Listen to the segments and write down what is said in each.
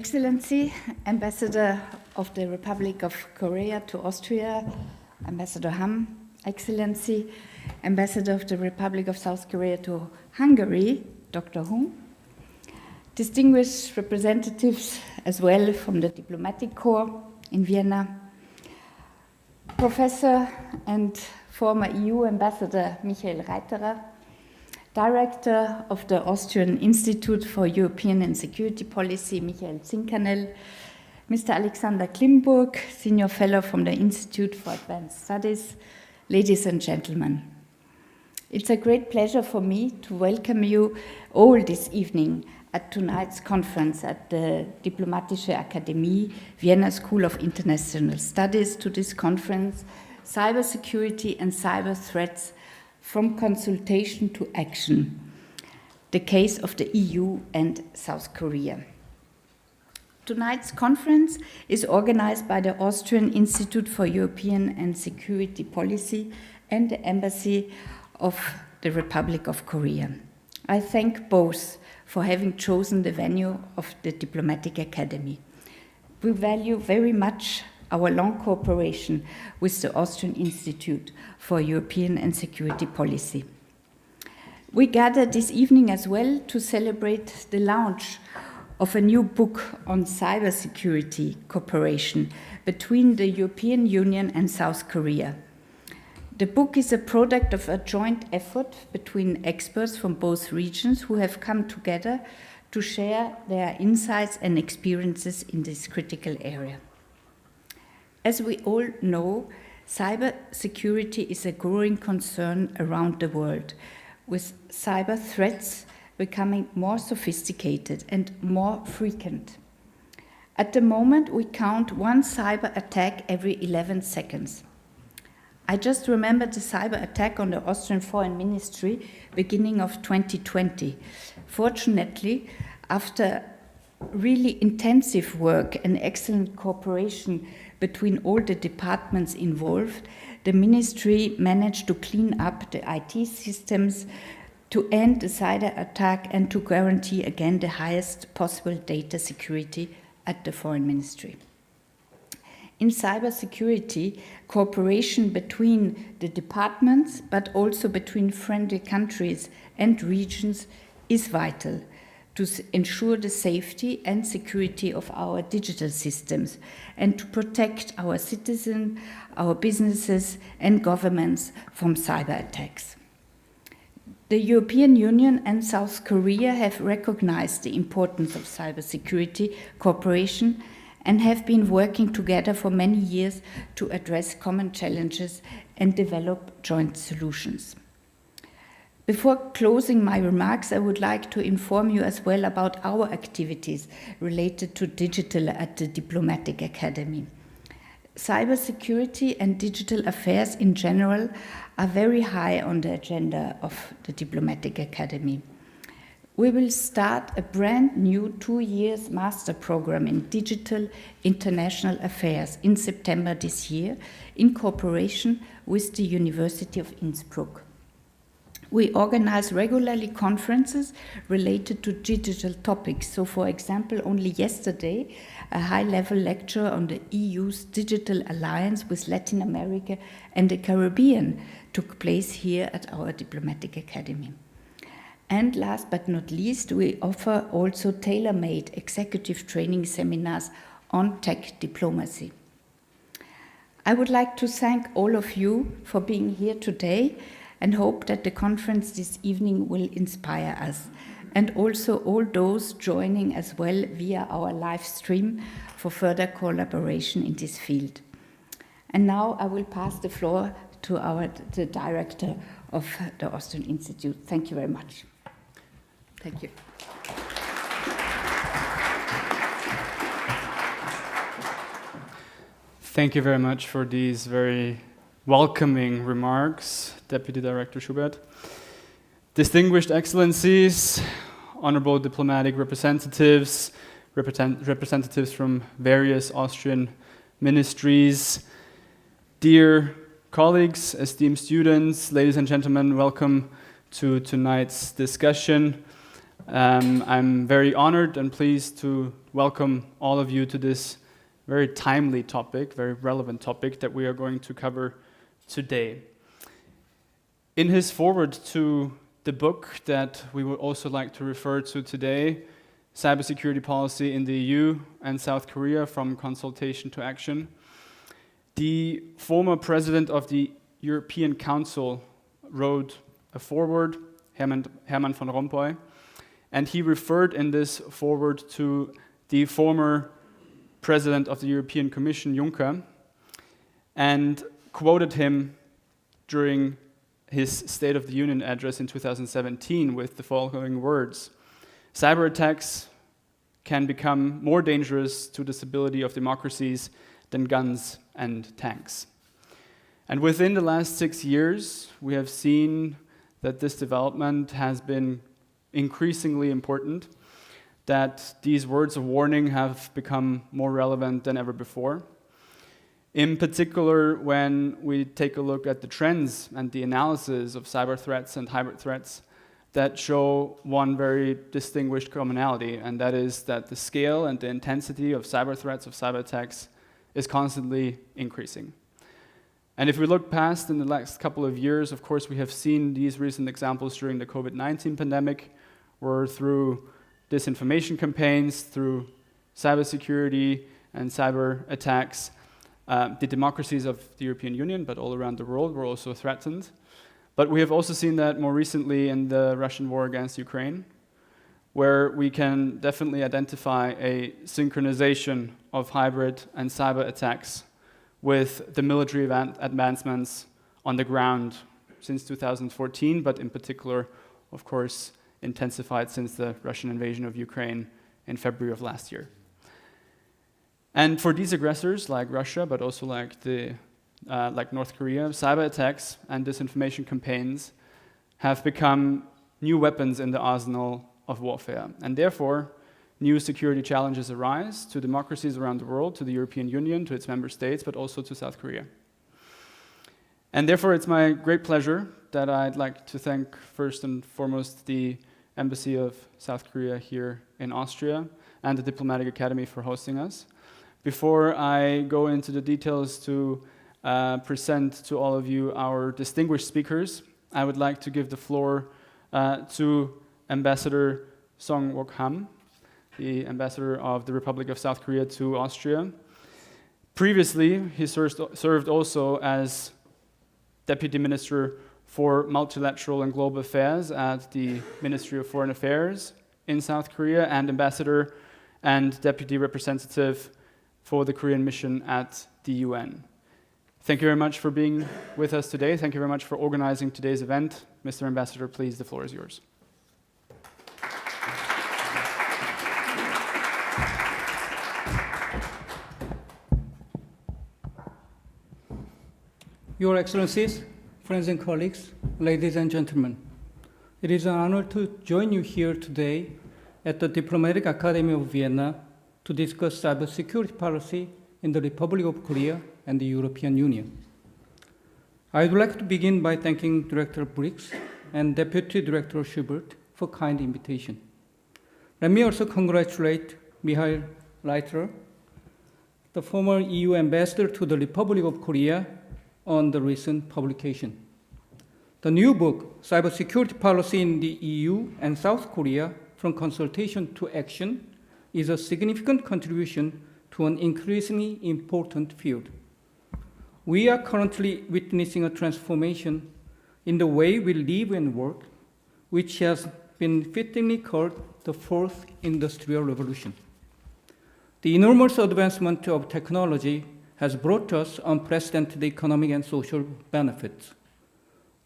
Excellency, Ambassador of the Republic of Korea to Austria, Ambassador Ham, Excellency, Ambassador of the Republic of South Korea to Hungary, Dr. Hung, distinguished representatives as well from the Diplomatic Corps in Vienna, Professor and former EU Ambassador Michael Reiterer, Director of the Austrian Institute for European and Security Policy, Michael Zinkanell, Mr. Alexander Klimburg, Senior Fellow from the Institute for Advanced Studies, ladies and gentlemen. It's a great pleasure for me to welcome you all this evening at tonight's conference at the Diplomatische Akademie, Vienna School of International Studies, to this conference, Cybersecurity and Cyberthreats from Consultation to Action, the case of the EU and South Korea. Tonight's conference is organized by the Austrian Institute for European and Security Policy and the Embassy of the Republic of Korea. I thank both for having chosen the venue of the Diplomatic Academy. We value very much our long cooperation with the Austrian Institute for European and Security Policy. We gather this evening as well to celebrate the launch of a new book on cybersecurity cooperation between the European Union and South Korea. The book is a product of a joint effort between experts from both regions who have come together to share their insights and experiences in this critical area. As we all know, cybersecurity is a growing concern around the world, with cyber threats becoming more sophisticated and more frequent. At the moment, we count one cyber attack every 11 seconds. I just remember the cyber attack on the Austrian Foreign Ministry beginning of 2020. Fortunately, after really intensive work and excellent cooperation between all the departments involved, the ministry managed to clean up the IT systems, to end the cyber attack and to guarantee again the highest possible data security at the Foreign Ministry. In cybersecurity, cooperation between the departments, but also between friendly countries and regions, is vital to ensure the safety and security of our digital systems and to protect our citizens, our businesses and governments from cyber attacks. The European Union and South Korea have recognized the importance of cybersecurity cooperation and have been working together for many years to address common challenges and develop joint solutions. Before closing my remarks, I would like to inform you as well about our activities related to digital at the Diplomatic Academy. Cybersecurity and digital affairs in general are very high on the agenda of the Diplomatic Academy. We will start a brand new 2-year master program in digital international affairs in September this year in cooperation with the University of Innsbruck. We organize regularly conferences related to digital topics. So, for example, only yesterday, a high-level lecture on the EU's digital alliance with Latin America and the Caribbean took place here at our Diplomatic Academy. And last but not least, we offer also tailor-made executive training seminars on tech diplomacy. I would like to thank all of you for being here today and hope that the conference this evening will inspire us, and also all those joining as well via our live stream for further collaboration in this field. And now I will pass the floor to the director of the Austrian Institute. Thank you very much. Thank you. Thank you very much for these very welcoming remarks, Deputy Director Schubert. Distinguished Excellencies, honorable diplomatic representatives, representatives from various Austrian ministries, dear colleagues, esteemed students, ladies and gentlemen, welcome to tonight's discussion I'm very honored and pleased to welcome all of you to this very timely topic, very relevant topic that we are going to cover today. In his foreword to the book that we would also like to refer to today, Cybersecurity Policy in the EU and South Korea from Consultation to Action, the former president of the European Council wrote a foreword, Herman van Rompuy, and he referred in this foreword to the former president of the European Commission, Juncker, and quoted him during his State of the Union address in 2017 with the following words: "Cyberattacks can become more dangerous to the stability of democracies than guns and tanks." And within the last 6 years, we have seen that this development has been increasingly important, that these words of warning have become more relevant than ever before. In particular, when we take a look at the trends and the analysis of cyber threats and hybrid threats that show one very distinguished commonality, and that is that the scale and the intensity of cyber threats, of cyber attacks, is constantly increasing. And if we look past in the last couple of years, of course, we have seen these recent examples during the COVID-19 pandemic, where through disinformation campaigns, through cybersecurity and cyber attacks, the democracies of the European Union, but all around the world, were also threatened. But we have also seen that more recently in the Russian war against Ukraine, where we can definitely identify a synchronization of hybrid and cyber attacks with the military advancements on the ground since 2014, but in particular, of course, intensified since the Russian invasion of Ukraine in February of last year. And for these aggressors, like Russia, but also like North Korea, cyber attacks and disinformation campaigns have become new weapons in the arsenal of warfare. And therefore, new security challenges arise to democracies around the world, to the European Union, to its member states, but also to South Korea. And therefore, it's my great pleasure that I'd like to thank first and foremost the Embassy of South Korea here in Austria and the Diplomatic Academy for hosting us. Before I go into the details to present to all of you our distinguished speakers, I would like to give the floor to Ambassador Sang Wook, the ambassador of the Republic of South Korea to Austria. Previously, he served also as Deputy Minister for Multilateral and Global Affairs at the Ministry of Foreign Affairs in South Korea, and ambassador and deputy representative for the Korean mission at the UN. Thank you very much for being with us today. Thank you very much for organizing today's event. Mr. Ambassador, please, the floor is yours. Your Excellencies, friends and colleagues, ladies and gentlemen, it is an honor to join you here today at the Diplomatic Academy of Vienna to discuss cybersecurity policy in the Republic of Korea and the European Union. I would like to begin by thanking Director Briggs and Deputy Director Schubert for kind invitation. Let me also congratulate Michael Reiterer, the former EU ambassador to the Republic of Korea, on the recent publication. The new book, Cybersecurity Policy in the EU and South Korea, From Consultation to Action, is a significant contribution to an increasingly important field. We are currently witnessing a transformation in the way we live and work, which has been fittingly called the fourth industrial revolution. The enormous advancement of technology has brought us unprecedented economic and social benefits.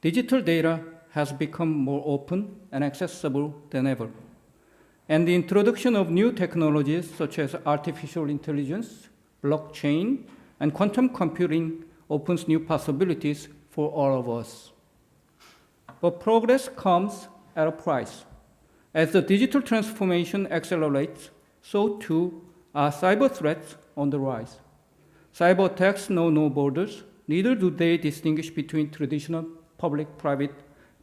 Digital data has become more open and accessible than ever. And the introduction of new technologies such as artificial intelligence, blockchain, and quantum computing opens new possibilities for all of us. But progress comes at a price. As the digital transformation accelerates, so too are cyber threats on the rise. Cyber attacks know no borders, neither do they distinguish between traditional public-private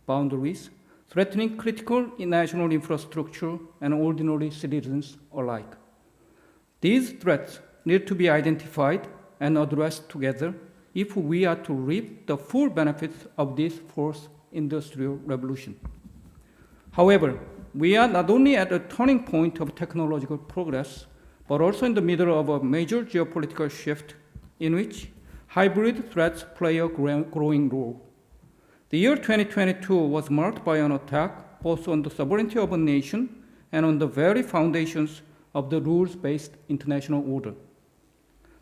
boundaries, threatening critical national infrastructure and ordinary citizens alike. These threats need to be identified and addressed together if we are to reap the full benefits of this fourth industrial revolution. However, we are not only at a turning point of technological progress, but also in the middle of a major geopolitical shift in which hybrid threats play a growing role. The year 2022 was marked by an attack both on the sovereignty of a nation and on the very foundations of the rules-based international order.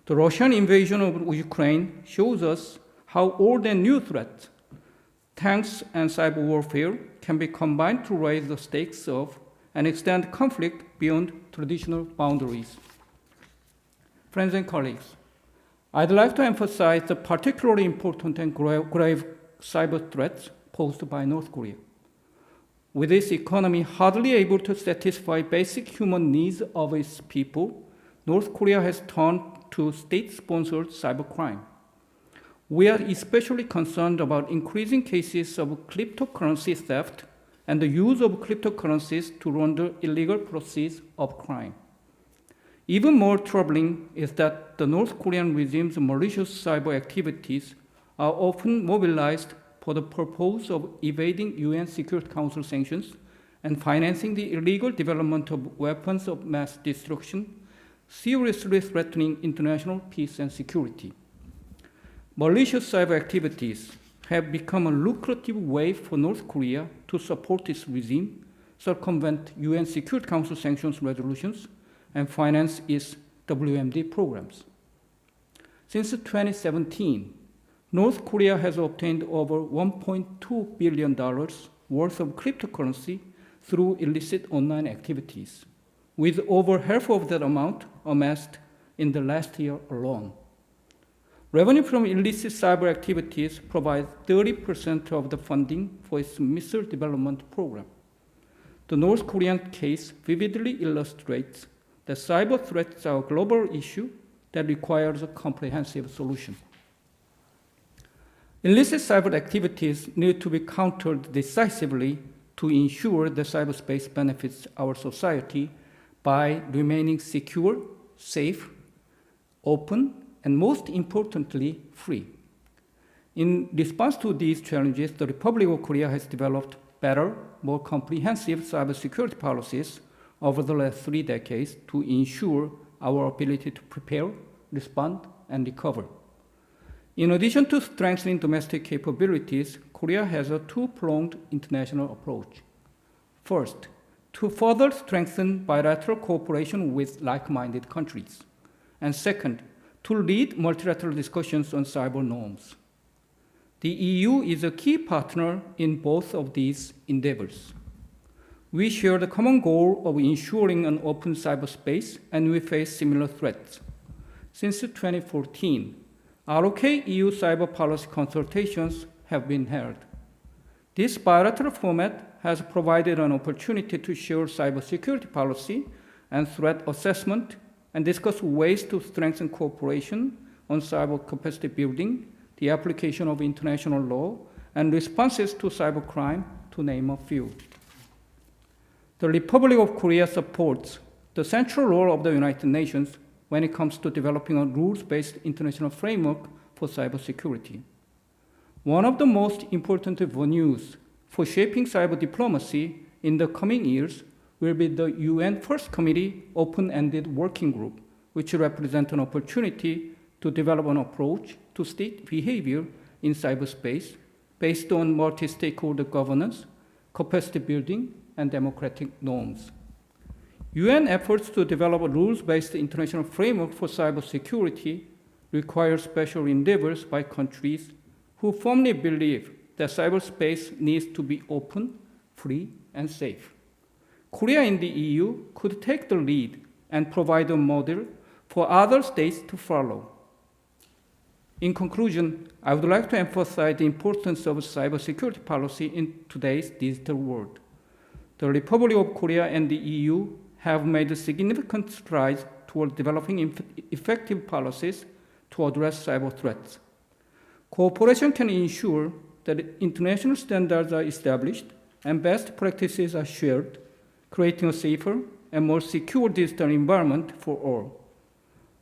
The Russian invasion of Ukraine shows us how old and new threats, tanks and cyber warfare, can be combined to raise the stakes of and extend conflict beyond traditional boundaries. Friends and colleagues, I'd like to emphasize the particularly important and grave cyber threats posed by North Korea. With its economy hardly able to satisfy basic human needs of its people, North Korea has turned to state-sponsored cybercrime. We are especially concerned about increasing cases of cryptocurrency theft and the use of cryptocurrencies to launder illegal proceeds of crime. Even more troubling is that the North Korean regime's malicious cyber activities are often mobilized for the purpose of evading UN Security Council sanctions and financing the illegal development of weapons of mass destruction, seriously threatening international peace and security. Malicious cyber activities have become a lucrative way for North Korea to support its regime, circumvent UN Security Council sanctions resolutions, and finance its WMD programs. Since 2017, North Korea has obtained over $1.2 billion worth of cryptocurrency through illicit online activities, with over half of that amount amassed in the last year alone. Revenue from illicit cyber activities provides 30% of the funding for its missile development program. The North Korean case vividly illustrates that cyber threats are a global issue that requires a comprehensive solution. Illicit cyber activities need to be countered decisively to ensure that cyberspace benefits our society by remaining secure, safe, open, and most importantly, free. In response to these challenges, the Republic of Korea has developed better, more comprehensive cybersecurity policies over the last 3 decades to ensure our ability to prepare, respond, and recover. In addition to strengthening domestic capabilities, Korea has a two-pronged international approach. First, to further strengthen bilateral cooperation with like-minded countries. And second, to lead multilateral discussions on cyber norms. The EU is a key partner in both of these endeavors. We share the common goal of ensuring an open cyberspace, and we face similar threats. Since 2014, ROK EU cyber policy consultations have been held. This bilateral format has provided an opportunity to share cybersecurity policy and threat assessment and discuss ways to strengthen cooperation on cyber capacity building, the application of international law, and responses to cybercrime, to name a few. The Republic of Korea supports the central role of the United Nations when it comes to developing a rules-based international framework for cybersecurity. One of the most important venues for shaping cyber diplomacy in the coming years will be the UN First Committee Open-Ended Working Group, which represents an opportunity to develop an approach to state behavior in cyberspace based on multi-stakeholder governance, capacity building, and democratic norms. UN efforts to develop a rules-based international framework for cybersecurity require special endeavors by countries who firmly believe that cyberspace needs to be open, free, and safe. Korea in the EU could take the lead and provide a model for other states to follow. In conclusion, I would like to emphasize the importance of cybersecurity policy in today's digital world. The Republic of Korea and the EU have made significant strides toward developing effective policies to address cyber threats. Cooperation can ensure that international standards are established and best practices are shared, creating a safer and more secure digital environment for all.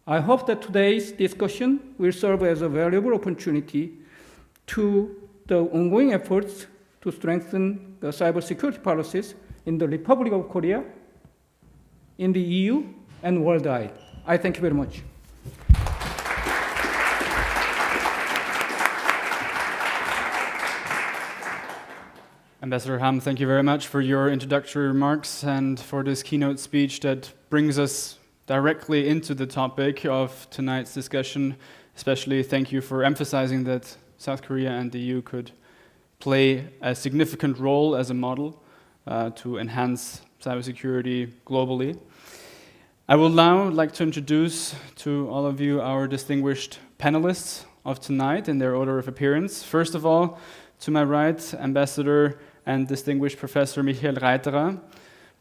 I hope that today's discussion will serve as a valuable opportunity to the ongoing efforts to strengthen the cybersecurity policies in the Republic of Korea, in the EU, and worldwide. I thank you very much. Ambassador Ham, thank you very much for your introductory remarks and for this keynote speech that brings us directly into the topic of tonight's discussion. Especially thank you for emphasizing that South Korea and the EU could play a significant role as a model to enhance cybersecurity globally. I will now like to introduce to all of you our distinguished panelists of tonight in their order of appearance. First of all, to my right, Ambassador and distinguished Professor Michael Reiterer.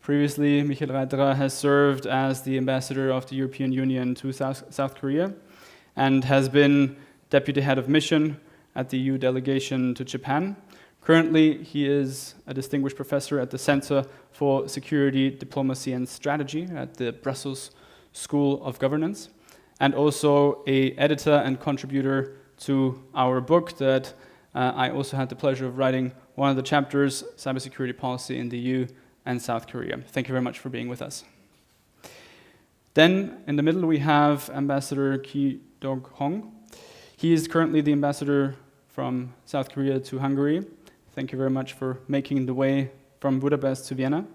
Previously, Michael Reiterer has served as the Ambassador of the European Union to South Korea and has been Deputy Head of Mission at the EU delegation to Japan. Currently, he is a distinguished professor at the Center for Security, Diplomacy and Strategy at the Brussels School of Governance, and also an editor and contributor to our book that I also had the pleasure of writing one of the chapters, Cybersecurity Policy in the EU and South Korea. Thank you very much for being with us. Then, in the middle, we have Ambassador Kyu-dok. He is currently the ambassador from South Korea to Hungary. Thank you very much for making the way from Budapest to Vienna.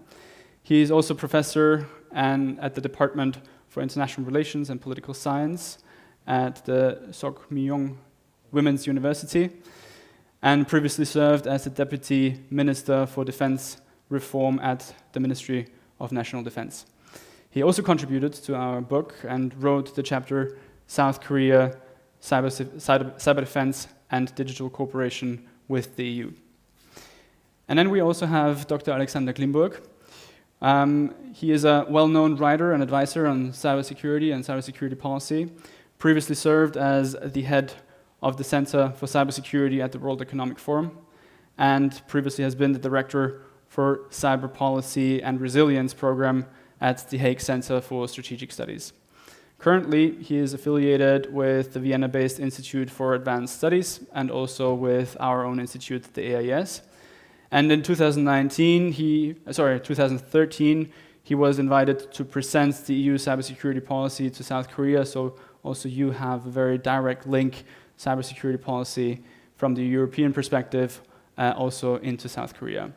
He is also professor at the Department for International Relations and Political Science at the Sok-myung Women's University, and previously served as the Deputy Minister for Defense Reform at the Ministry of National Defense. He also contributed to our book and wrote the chapter South Korea, Cyber Defense and Digital Cooperation with the EU. And then we also have Dr. Alexander Klimburg. He is a well-known writer and advisor on cybersecurity and cybersecurity policy. Previously served as the head of the Center for Cybersecurity at the World Economic Forum, and previously has been the director for Cyber Policy and Resilience Program at the Hague Center for Strategic Studies. Currently, he is affiliated with the Vienna-based Institute for Advanced Studies and also with our own institute, the AIS. And in 2013, he was invited to present the EU cybersecurity policy to South Korea, so also you have a very direct link cybersecurity policy from the European perspective also into South Korea.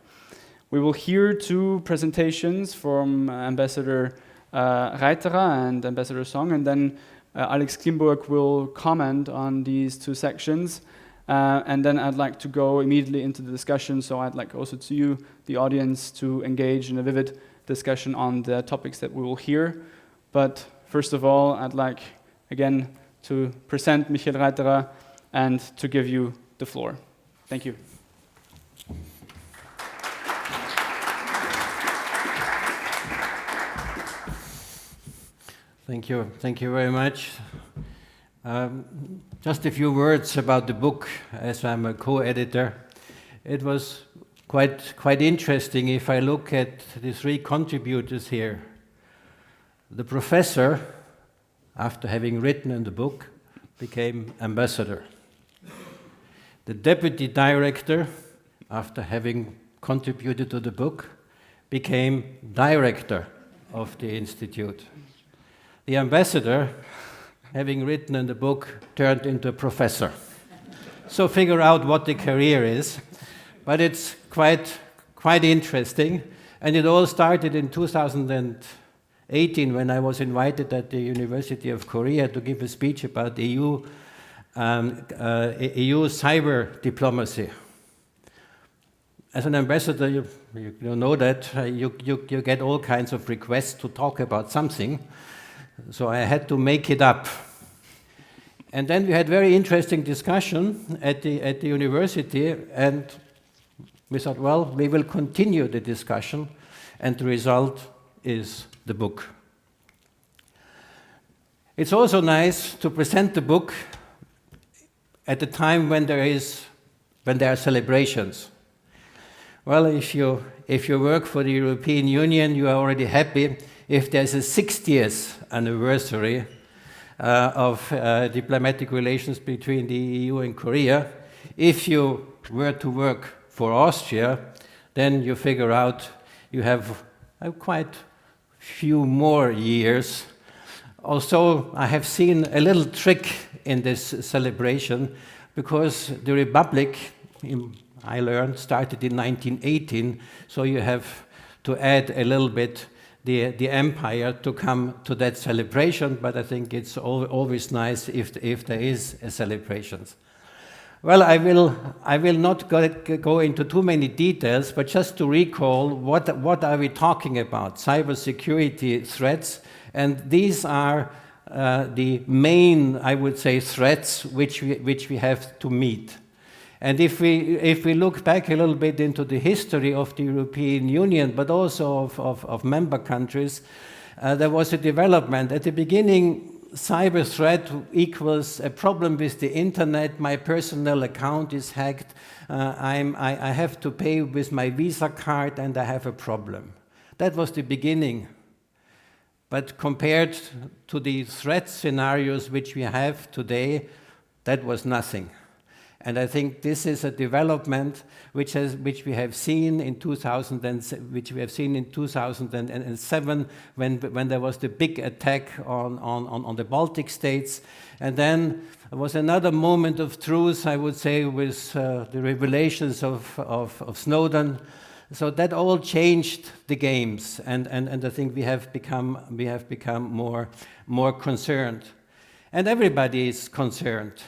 We will hear two presentations from Ambassador Reiterer and Ambassador Song, and then Alex Klimburg will comment on these two sections. And then I'd like to go immediately into the discussion, so I'd like also to you, the audience, to engage in a vivid discussion on the topics that we will hear. But first of all, I'd like, again, to present Michael Reiterer and to give you the floor. Thank you. Thank you. Thank you very much. Just a few words about the book, as I'm a co-editor. It was quite interesting if I look at the three contributors here. The professor, after having written in the book, became ambassador. The deputy director, after having contributed to the book, became director of the institute. The ambassador, having written in the book, turned into a professor. So figure out what the career is. But it's quite interesting. And it all started in 2018 when I was invited at the University of Korea to give a speech about EU cyber diplomacy. As an ambassador, you know that you get all kinds of requests to talk about something. So I had to make it up. And then we had very interesting discussion at the university, and we thought, well, we will continue the discussion, and the result is the book. It's also nice to present the book at a time when there are celebrations. Well, if you work for the European Union, you are already happy if there's a 60th anniversary of diplomatic relations between the EU and Korea. If you were to work for Austria, then you figure out you have quite few more years. Also, I have seen a little trick in this celebration, because the Republic, I learned, started in 1918, so you have to add a little bit the empire to come to that celebration, but I think it's always nice if there is a celebration. Well, I will not go into too many details, but just to recall, what are we talking about? Cybersecurity threats, and these are the main, I would say, threats which we have to meet. And if we look back a little bit into the history of the European Union, but also of member countries, there was a development. At the beginning, cyber threat equals a problem with the internet. My personal account is hacked. I have to pay with my Visa card, and I have a problem. That was the beginning. But compared to the threat scenarios which we have today, that was nothing. And I think this is a development which we have seen in 2007 when there was the big attack on the Baltic states. And then there was another moment of truth, I would say, with the revelations of Snowden. So that all changed the games, and I think we have become more concerned. And everybody is concerned.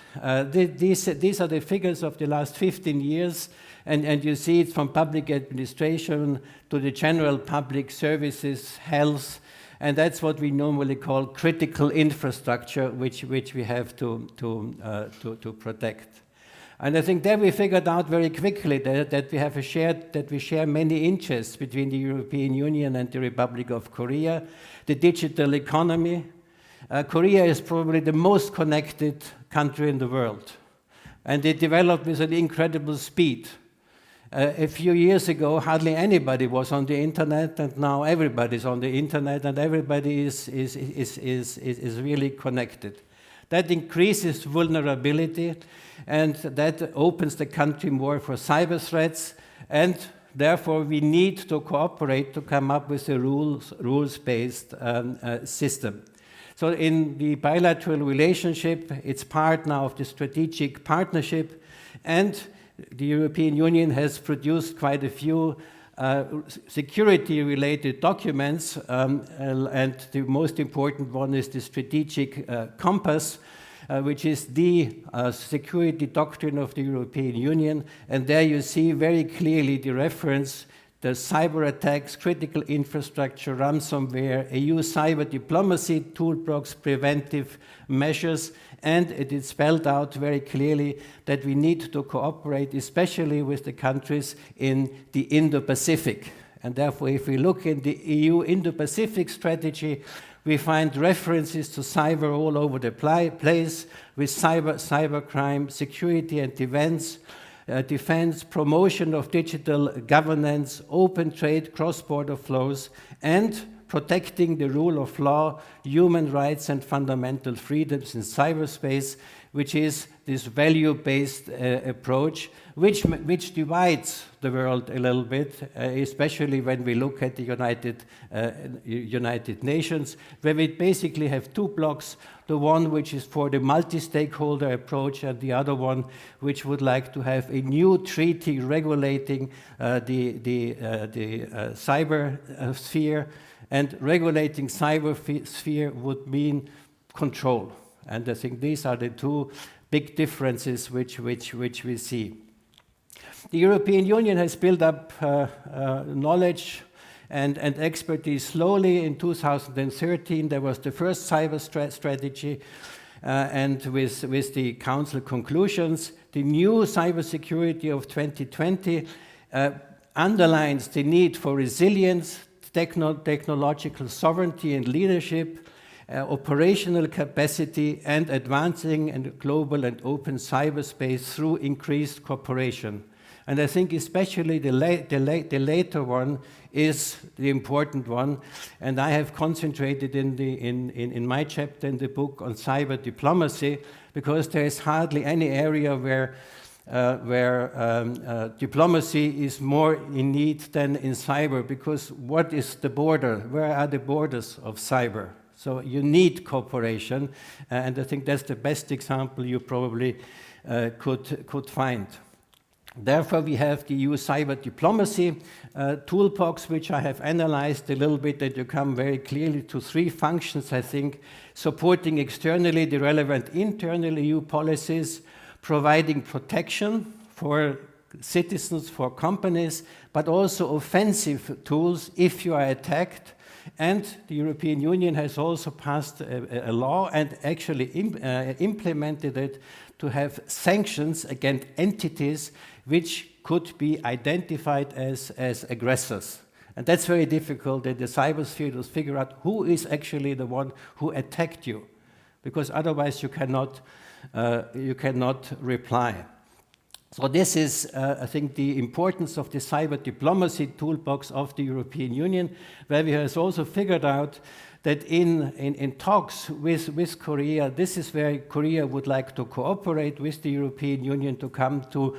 These are the figures of the last 15 years, and you see it from public administration to the general public services, health, and that's what we normally call critical infrastructure, which we have to protect. And I think there we figured out very quickly that we share many interests between the European Union and the Republic of Korea. The digital economy. Korea is probably the most connected country in the world, and it developed with an incredible speed. A few years ago, hardly anybody was on the internet, and now everybody's on the internet, and everybody is really connected. That increases vulnerability, and that opens the country more for cyber threats, and therefore we need to cooperate to come up with a rules-based system. So in the bilateral relationship, it's part now of the strategic partnership, and the European Union has produced quite a few security-related documents, and the most important one is the Strategic Compass, which is the security doctrine of the European Union, and there you see very clearly the reference: the cyberattacks, critical infrastructure, ransomware, EU cyber diplomacy, toolbox, preventive measures, and it is spelled out very clearly that we need to cooperate, especially with the countries in the Indo-Pacific. And therefore, if we look in the EU Indo-Pacific strategy, we find references to cyber all over the place, with cybercrime, security and defense, promotion of digital governance, open trade, cross-border flows, and protecting the rule of law, human rights and fundamental freedoms in cyberspace, which is this value-based approach, which divides the world a little bit, especially when we look at the United Nations, where we basically have two blocks: the one which is for the multi-stakeholder approach, and the other one which would like to have a new treaty regulating the cyber sphere. And regulating cyber sphere would mean control. And I think these are the two big differences which we see. The European Union has built up knowledge and expertise slowly. In 2013, there was the first cyber strategy, and with the Council conclusions, the new cybersecurity of 2020 underlines the need for resilience, technological sovereignty and leadership, operational capacity, and advancing in global and open cyberspace through increased cooperation. And I think especially the later one is the important one. And I have concentrated in my chapter in the book on cyber diplomacy, because there is hardly any area where diplomacy is more in need than in cyber, because what is the border? Where are the borders of cyber? So you need cooperation, and I think that's the best example you probably could find. Therefore, we have the EU cyber diplomacy toolbox, which I have analyzed a little bit, that you come very clearly to three functions, I think: supporting externally the relevant internal EU policies, providing protection for citizens, for companies, but also offensive tools if you are attacked. And the European Union has also passed a law and actually implemented it to have sanctions against entities which could be identified as aggressors. And that's very difficult in the cybersphere to figure out who is actually the one who attacked you, because otherwise you cannot reply. So this is, I think, the importance of the cyber diplomacy toolbox of the European Union, where we have also figured out that in talks with Korea, this is where Korea would like to cooperate with the European Union to come to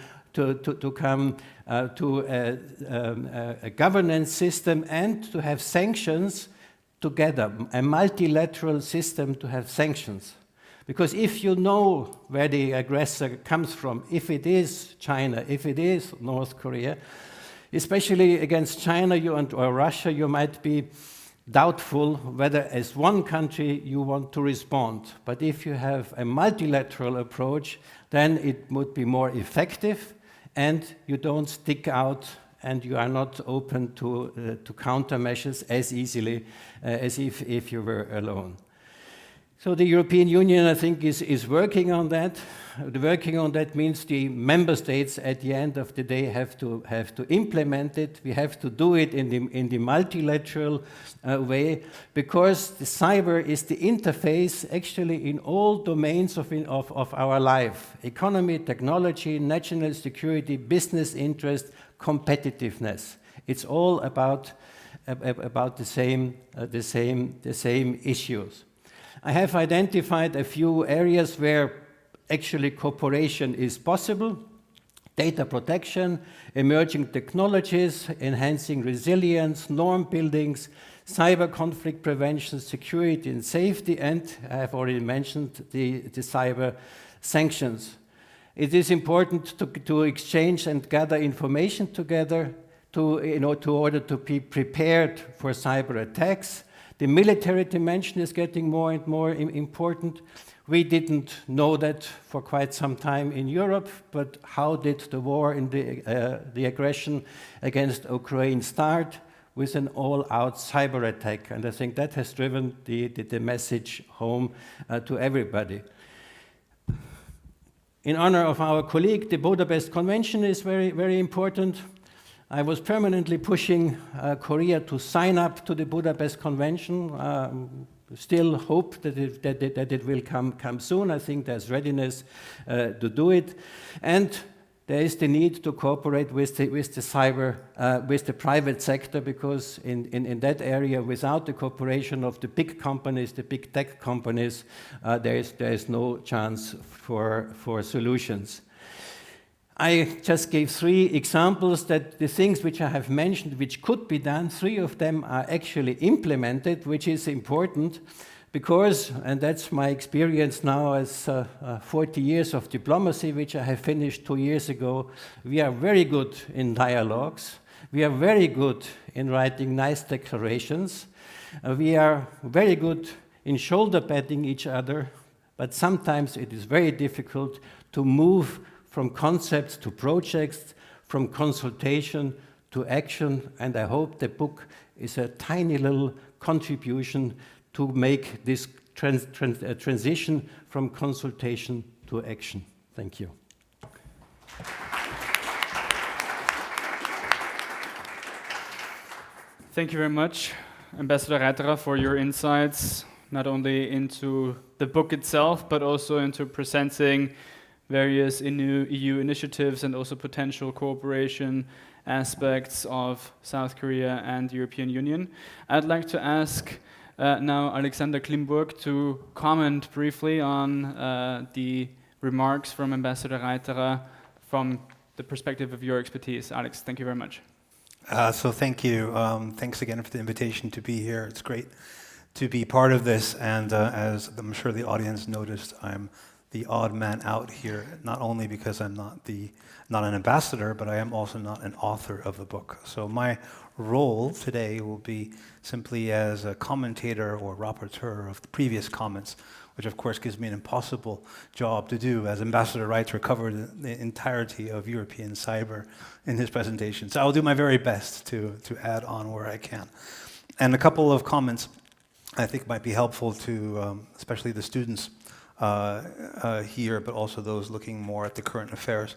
a governance system and to have sanctions together, a multilateral system to have sanctions. Because if you know where the aggressor comes from, if it is China, if it is North Korea, especially against China or Russia, you might be doubtful whether as one country you want to respond. But if you have a multilateral approach, then it would be more effective, and you don't stick out, and you are not open to countermeasures as easily as if you were alone. So the European Union, I think, is working on that. Working on that means the member states at the end of the day have to implement it. We have to do it in the multilateral way, because the cyber is the interface actually in all domains of our life: economy, technology, national security, business interest, competitiveness. It's all about the same issues. I have identified a few areas where actually cooperation is possible: data protection, emerging technologies, enhancing resilience, norm buildings, cyber conflict prevention, security and safety, and I have already mentioned the cyber sanctions. It is important to exchange and gather information together in order to be prepared for cyber attacks. The military dimension is getting more and more important. We didn't know that for quite some time in Europe, but how did the war in the aggression against Ukraine start? With an all-out cyber attack. And I think that has driven the message home to everybody. In honor of our colleague, the Budapest Convention is very, very important. I was permanently pushing Korea to sign up to the Budapest Convention. Still hope that it will come soon. I think there's readiness to do it, and there is the need to cooperate with the private sector, because in that area, without the cooperation of the big companies, the big tech companies, there is no chance for solutions. I just gave 3 examples that the things which I have mentioned, which could be done, 3 of them are actually implemented, which is important because, and that's my experience now as 40 years of diplomacy, which I have finished 2 years ago, we are very good in dialogues. We are very good in writing nice declarations. We are very good in shoulder patting each other, but sometimes it is very difficult to move from concepts to projects, from consultation to action, and I hope the book is a tiny little contribution to make this transition from consultation to action. Thank you. Thank you very much, Ambassador Reiterer, for your insights, not only into the book itself, but also into presenting various EU initiatives and also potential cooperation aspects of South Korea and the European Union. I'd like to ask now Alexander Klimburg to comment briefly on the remarks from Ambassador Reiterer from the perspective of your expertise. Alex, thank you very much. So thank you. Thanks again for the invitation to be here. It's great to be part of this, and as I'm sure the audience noticed, I'm the odd man out here, not only because I'm not an ambassador, but I am also not an author of the book. So my role today will be simply as a commentator or rapporteur of the previous comments, which of course gives me an impossible job to do, as Ambassador Reiterer covered the entirety of European cyber in his presentation. So I'll do my very best to add on where I can. And a couple of comments I think might be helpful to especially the students here, but also those looking more at the current affairs.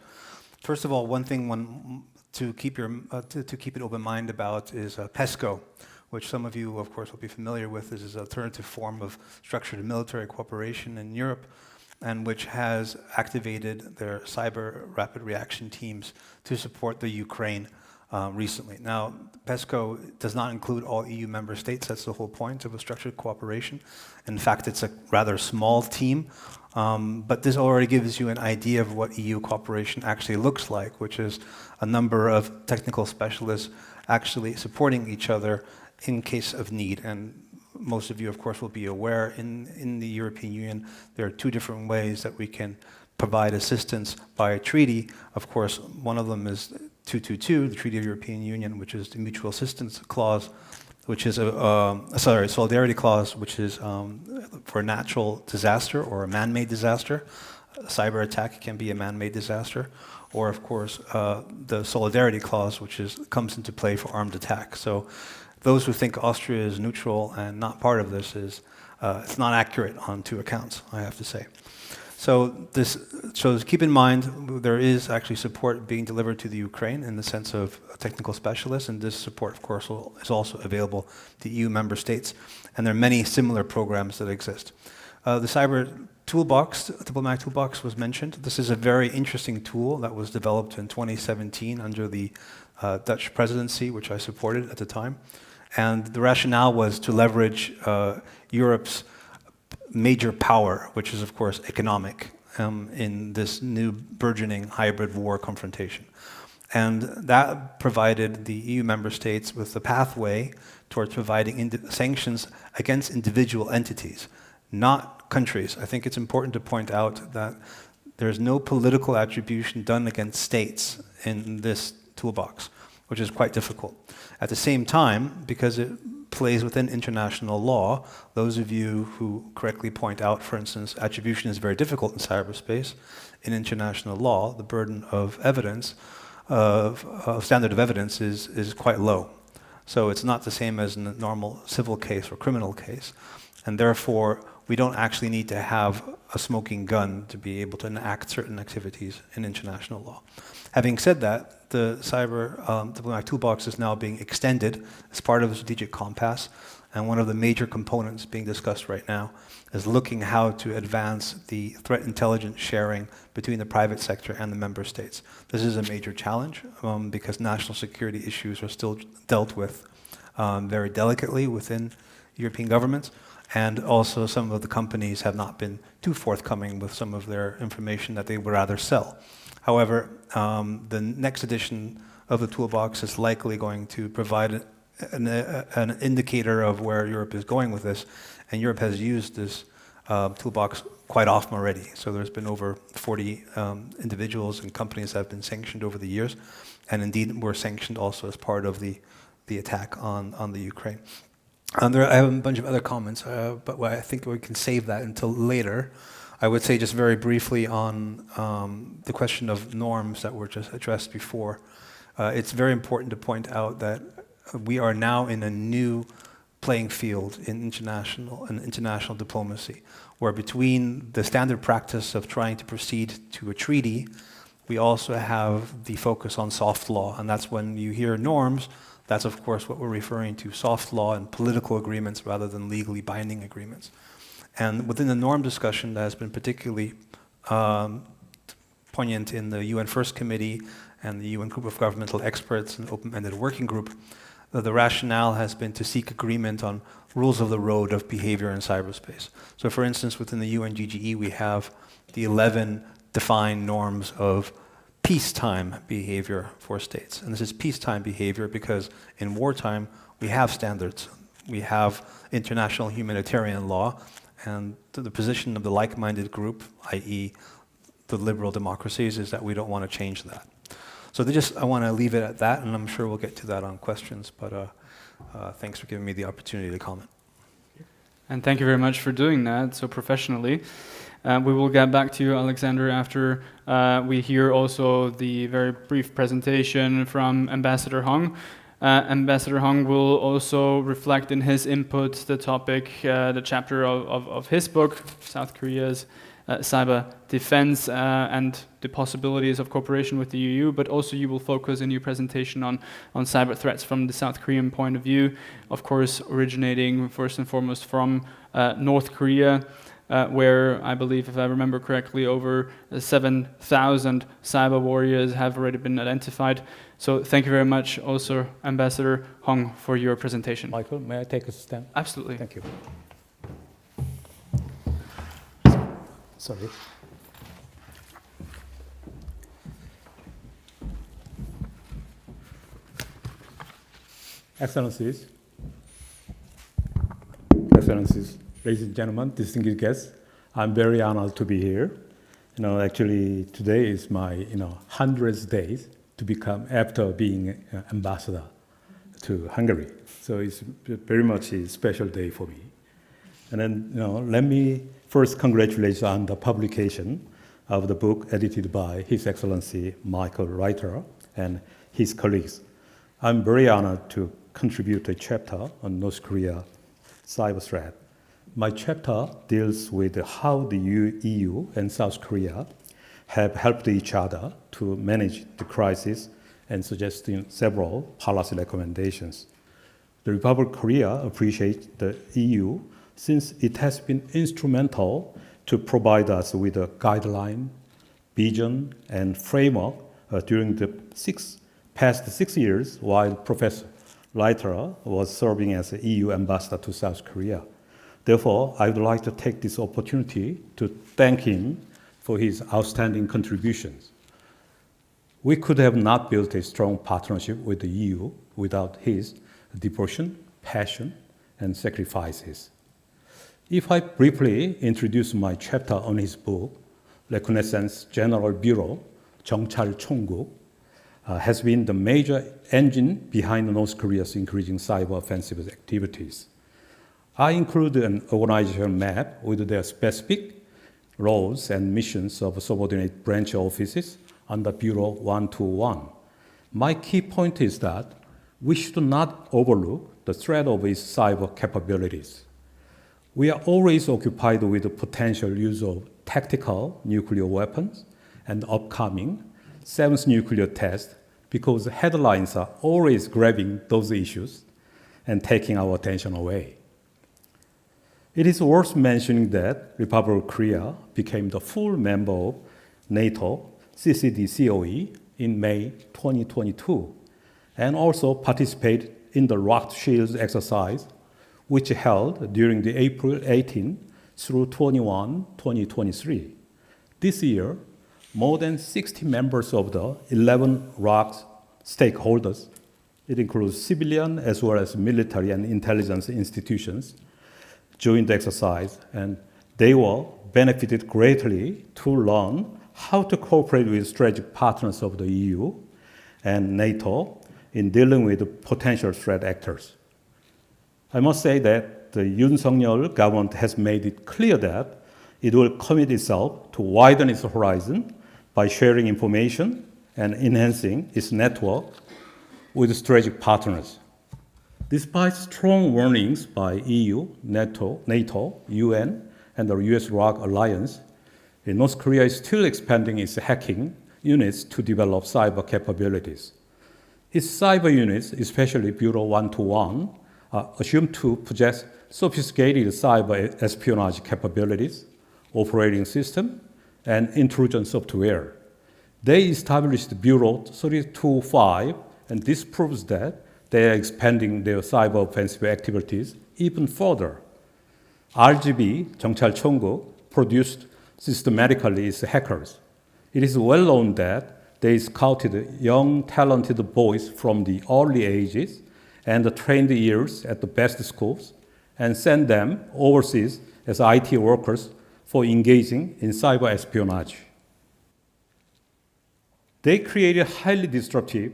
First of all, one thing to keep an open mind about is PESCO, which some of you, of course, will be familiar with. This is an alternative form of structured military cooperation in Europe, and which has activated their cyber rapid reaction teams to support the Ukraine recently. Now, PESCO does not include all EU member states. That's the whole point of a structured cooperation. In fact, it's a rather small team, but this already gives you an idea of what EU cooperation actually looks like, which is a number of technical specialists actually supporting each other in case of need. And most of you, of course, will be aware in the European Union, there are two different ways that we can provide assistance by a treaty. Of course, one of them is 222, the Treaty of European Union, which is the Mutual Assistance Clause, which is Solidarity Clause, which is for a natural disaster or a man-made disaster. A cyber attack can be a man-made disaster. Or, of course, the Solidarity Clause, which comes into play for armed attack. So those who think Austria is neutral and not part of this it's not accurate on two accounts, I have to say. So this shows, keep in mind, there is actually support being delivered to the Ukraine in the sense of technical specialists, and this support, of course, is also available to EU member states, and there are many similar programs that exist. The cyber toolbox, diplomatic toolbox, was mentioned. This is a very interesting tool that was developed in 2017 under the Dutch presidency, which I supported at the time, and the rationale was to leverage Europe's major power, which is of course economic, in this new burgeoning hybrid war confrontation. And that provided the EU member states with the pathway towards providing sanctions against individual entities, not countries. I think it's important to point out that there's no political attribution done against states in this toolbox, which is quite difficult. At the same time, because it plays within international law, those of you who correctly point out, for instance, attribution is very difficult in cyberspace. In international law, the burden of evidence, standard of evidence is quite low. So it's not the same as in a normal civil case or criminal case. And therefore, we don't actually need to have a smoking gun to be able to enact certain activities in international law. Having said that, the cyber diplomatic toolbox is now being extended as part of the strategic compass, and one of the major components being discussed right now is looking how to advance the threat intelligence sharing between the private sector and the member states. This is a major challenge because national security issues are still dealt with very delicately within European governments, and also some of the companies have not been too forthcoming with some of their information that they would rather sell. However, the next edition of the toolbox is likely going to provide an indicator of where Europe is going with this, and Europe has used this toolbox quite often already. So there's been over 40 individuals and companies that have been sanctioned over the years, and indeed were sanctioned also as part of the attack on the Ukraine. I have a bunch of other comments, but I think we can save that until later. I would say just very briefly on the question of norms that were just addressed before. It's very important to point out that we are now in a new playing field in international diplomacy, where between the standard practice of trying to proceed to a treaty, we also have the focus on soft law, and that's when you hear norms. That's of course what we're referring to, soft law and political agreements rather than legally binding agreements. And within the norm discussion that has been particularly poignant in the UN First Committee and the UN Group of Governmental Experts and Open-Ended Working Group. The rationale has been to seek agreement on rules of the road of behavior in cyberspace. So for instance, within the UNGGE, we have the 11 defined norms of peacetime behavior for states. And this is peacetime behavior because in wartime, we have standards. We have international humanitarian law, and the position of the like-minded group, i.e. the liberal democracies, is that we don't want to change that. So I want to leave it at that, and I'm sure we'll get to that on questions, but thanks for giving me the opportunity to comment. And thank you very much for doing that so professionally. We will get back to you, Alexander, after we hear also the very brief presentation from Ambassador Hong. Ambassador Hong will also reflect in his input the topic, the chapter of his book, South Korea's cyber defense and the possibilities of cooperation with the EU, but also you will focus in your presentation on cyber threats from the South Korean point of view, of course originating first and foremost from North Korea, where I believe, if I remember correctly, over 7,000 cyber warriors have already been identified. So thank you very much also, Ambassador Hong, for your presentation. Michael, may I take a stand? Absolutely. Thank you. Sorry. Excellencies, ladies and gentlemen, distinguished guests, I'm very honored to be here. Actually, today is my 100th day to become after being ambassador to Hungary. So it's very much a special day for me. And then, let me first congratulate on the publication of the book edited by His Excellency Michael Reiterer and his colleagues. I'm very honored to contribute a chapter on North Korea cyber threat. My chapter deals with how the EU and South Korea have helped each other to manage the crisis and suggesting several policy recommendations. The Republic of Korea appreciates the EU since it has been instrumental to provide us with a guideline, vision, and framework during the past 6 years while Professor Reiterer was serving as the EU ambassador to South Korea. Therefore, I would like to take this opportunity to thank him for his outstanding contributions. We could have not built a strong partnership with the EU without his devotion, passion, and sacrifices. If I briefly introduce my chapter on his book, Reconnaissance General Bureau, 정찰 총국, has been the major engine behind North Korea's increasing cyber offensive activities. I include an organizational map with their specific roles and missions of subordinate branch offices under Bureau 121. My key point is that we should not overlook the threat of its cyber capabilities. We are always occupied with the potential use of tactical nuclear weapons and upcoming 7th nuclear test because headlines are always grabbing those issues and taking our attention away. It is worth mentioning that Republic of Korea became the full member of NATO CCD-COE in May 2022 and also participated in the Rock Shield exercise, which held during the April 18 through 21, 2023. This year, more than 60 members of the 11 ROC stakeholders, it includes civilian as well as military and intelligence institutions, joined the exercise, and they were benefited greatly to learn how to cooperate with strategic partners of the EU and NATO in dealing with potential threat actors. I must say that the Yoon Suk-yeol government has made it clear that it will commit itself to widen its horizon by sharing information and enhancing its network with strategic partners. Despite strong warnings by EU, NATO, UN, and the US-ROC alliance, North Korea is still expanding its hacking units to develop cyber capabilities. Its cyber units, especially Bureau 121, are assumed to possess sophisticated cyber espionage capabilities, operating system, and intrusion software. They established Bureau 325, and this proves that they are expanding their cyber offensive activities even further. RGB, 경찰청국, produced systematically its hackers. It is well known that they scouted young, talented boys from the early ages and trained years at the best schools and sent them overseas as IT workers for engaging in cyber espionage. They created highly disruptive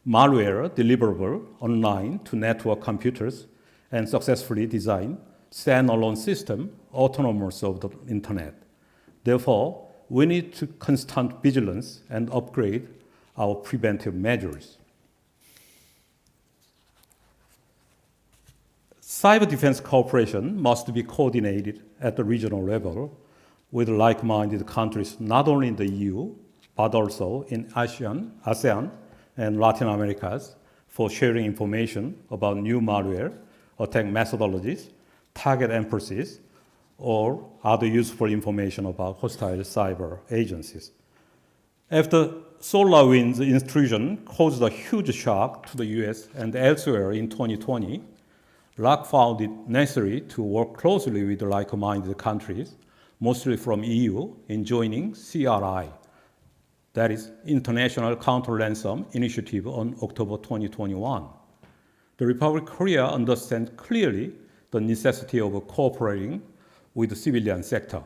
malware deliverable online to network computers and successfully designed standalone system autonomous of the internet. Therefore, we need to constant vigilance and upgrade our preventive measures. Cyber defense cooperation must be coordinated at the regional level with like-minded countries not only in the EU, but also in ASEAN and Latin Americas for sharing information about new malware, attack methodologies, target emphasis, or other useful information about hostile cyber agencies. After SolarWinds intrusion caused a huge shock to the US and elsewhere in 2020, LAC found it necessary to work closely with like-minded countries, mostly from EU, in joining CRI, that is International Counter-Ransom Initiative on October 2021. The Republic of Korea understands clearly the necessity of cooperating with the civilian sector.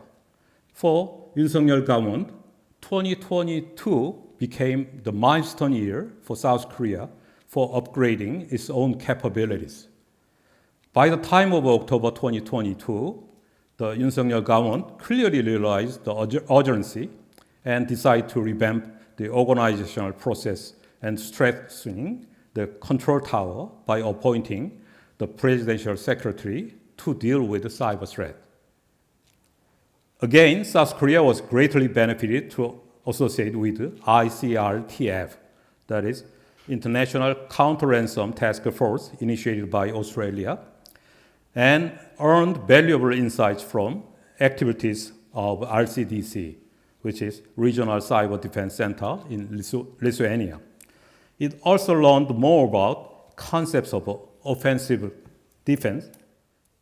For 윤석열 government, 2022 became the milestone year for South Korea for upgrading its own capabilities. By the time of October 2022, the 윤석열 government clearly realized the urgency and decided to revamp the organizational process and strengthening the control tower by appointing the presidential secretary to deal with the cyber threat. Again, South Korea was greatly benefited to associate with ICRTF, that is International Counter-Ransom Task Force initiated by Australia, and earned valuable insights from activities of RCDC, which is Regional Cyber Defense Center in Lithuania. It also learned more about concepts of offensive defense,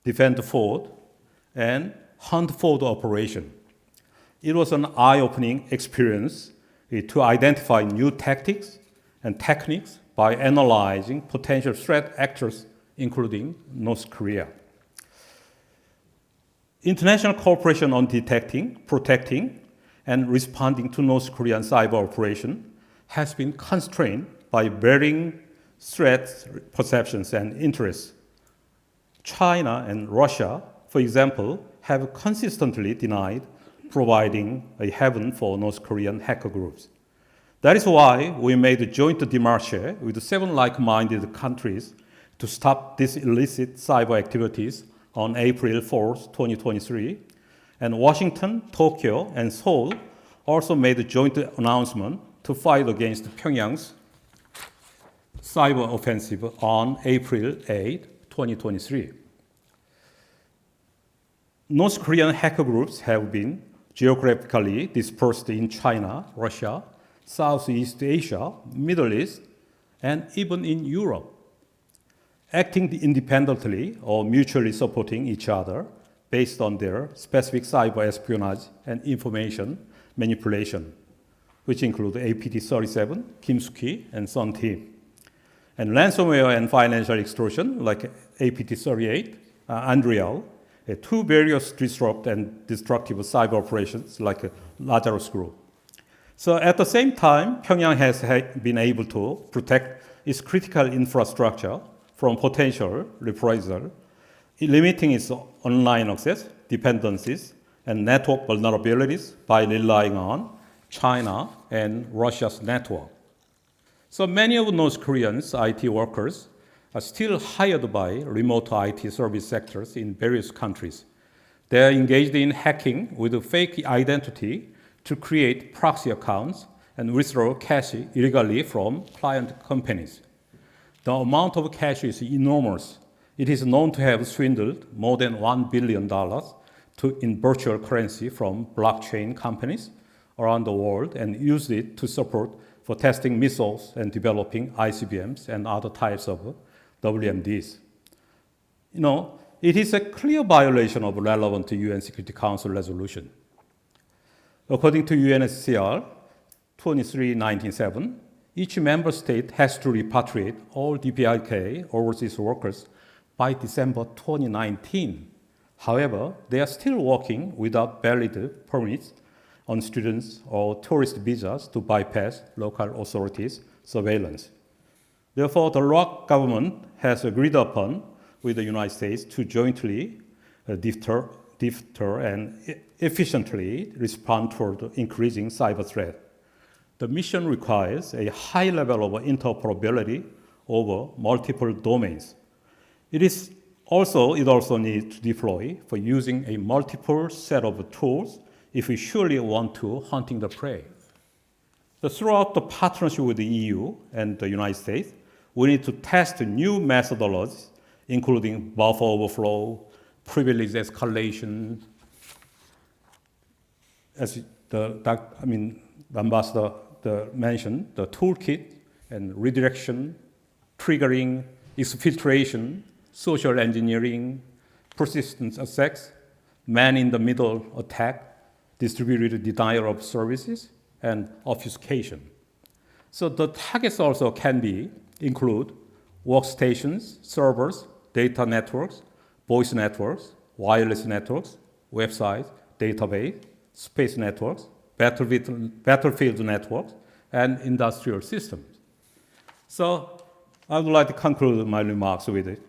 defend forward, and hunt forward operation. It was an eye-opening experience to identify new tactics and techniques by analyzing potential threat actors, including North Korea. International cooperation on detecting, protecting, and responding to North Korean cyber operation has been constrained by varying threat perceptions and interests. China and Russia, for example, have consistently denied providing a haven for North Korean hacker groups. That is why we made a joint démarche with 7 like-minded countries to stop these illicit cyber activities on April 4, 2023, and Washington, Tokyo, and Seoul also made a joint announcement to fight against Pyongyang's cyber offensive on April 8, 2023. North Korean hacker groups have been geographically dispersed in China, Russia, Southeast Asia, Middle East, and even in Europe. Acting independently or mutually supporting each other based on their specific cyber espionage and information manipulation, which include APT-37, Kimsuki, and Sun Team. And ransomware and financial extortion like APT-38, Andriel, 2 various disrupt and destructive cyber operations like Lazarus Group. So at the same time, Pyongyang has been able to protect its critical infrastructure from potential reprisal, limiting its online access, dependencies, and network vulnerabilities by relying on China and Russia's network. So many of North Koreans' IT workers are still hired by remote IT service sectors in various countries. They are engaged in hacking with a fake identity to create proxy accounts and withdraw cash illegally from client companies. The amount of cash is enormous. It is known to have swindled more than $1 billion in virtual currency from blockchain companies around the world and used it to support for testing missiles and developing ICBMs and other types of WMDs. It is a clear violation of relevant UN Security Council resolution. According to UNSCR 2397, each member state has to repatriate all DPRK overseas workers by December 2019. However, they are still working without valid permits on students or tourist visas to bypass local authorities' surveillance. Therefore, the ROC government has agreed upon with the United States to jointly deter and efficiently respond toward the increasing cyber threat. The mission requires a high level of interoperability over multiple domains. It also needs to deploy for using a multiple set of tools if we surely want to hunting the prey. So throughout the partnership with the EU and the United States, we need to test new methodologies, including buffer overflow, privilege escalation, as the ambassador mentioned, the toolkit and redirection, triggering, exfiltration, social engineering, persistence attacks, man-in-the-middle attack, distributed denial of services, and obfuscation. So the targets also can include workstations, servers, data networks, voice networks, wireless networks, websites, database, space networks, battlefield networks, and industrial systems. So I would like to conclude my remarks with it,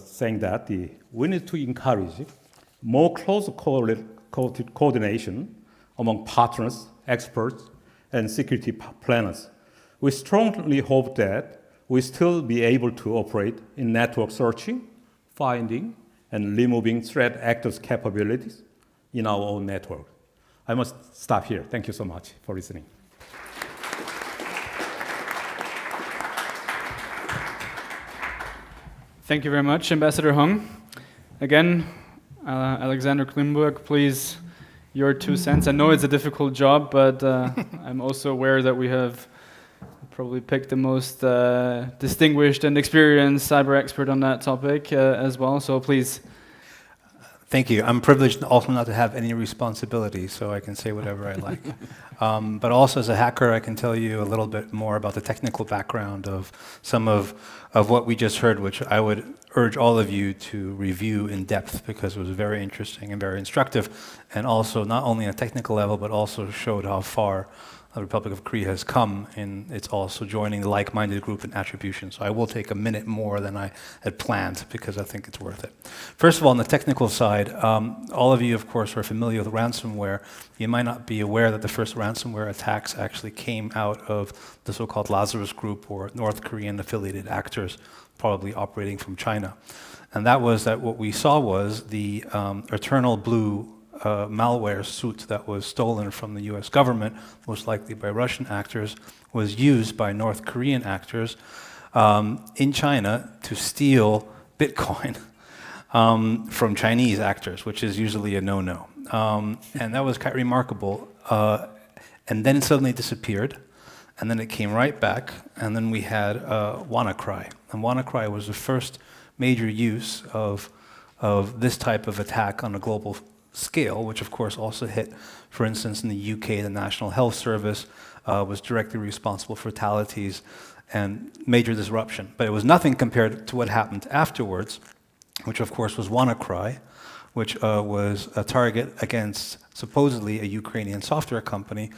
saying that we need to encourage more close coordination among partners, experts, and security planners. We strongly hope that we still be able to operate in network searching, finding, and removing threat actors' capabilities in our own network. I must stop here. Thank you so much for listening. Thank you very much, Ambassador Hung. Again, Alexander Klimburg, please, your 2 cents. I know it's a difficult job, but I'm also aware that we have probably picked the most distinguished and experienced cyber expert on that topic as well, so please. Thank you. I'm privileged also not to have any responsibility, so I can say whatever I like. But also as a hacker, I can tell you a little bit more about the technical background of some of what we just heard, which I would urge all of you to review in depth because it was very interesting and very instructive, and also not only on a technical level, but also showed how far the Republic of Korea has come in its also joining the like-minded group in attribution. So I will take a minute more than I had planned because I think it's worth it. First of all, on the technical side, all of you, of course, are familiar with ransomware. You might not be aware that the first ransomware attacks actually came out of the so-called Lazarus Group or North Korean affiliated actors, probably operating from China. And that was that what we saw was the Eternal Blue malware suit that was stolen from the US government, most likely by Russian actors, was used by North Korean actors in China to steal Bitcoin from Chinese actors, which is usually a no-no. And that was quite remarkable. And then it suddenly disappeared, and then it came right back, and then we had WannaCry. And WannaCry was the first major use of this type of attack on a global scale, which of course also hit, for instance, in the UK, the National Health Service was directly responsible for fatalities and major disruption. But it was nothing compared to what happened afterwards, which of course was WannaCry, which was a target against supposedly a Ukrainian software company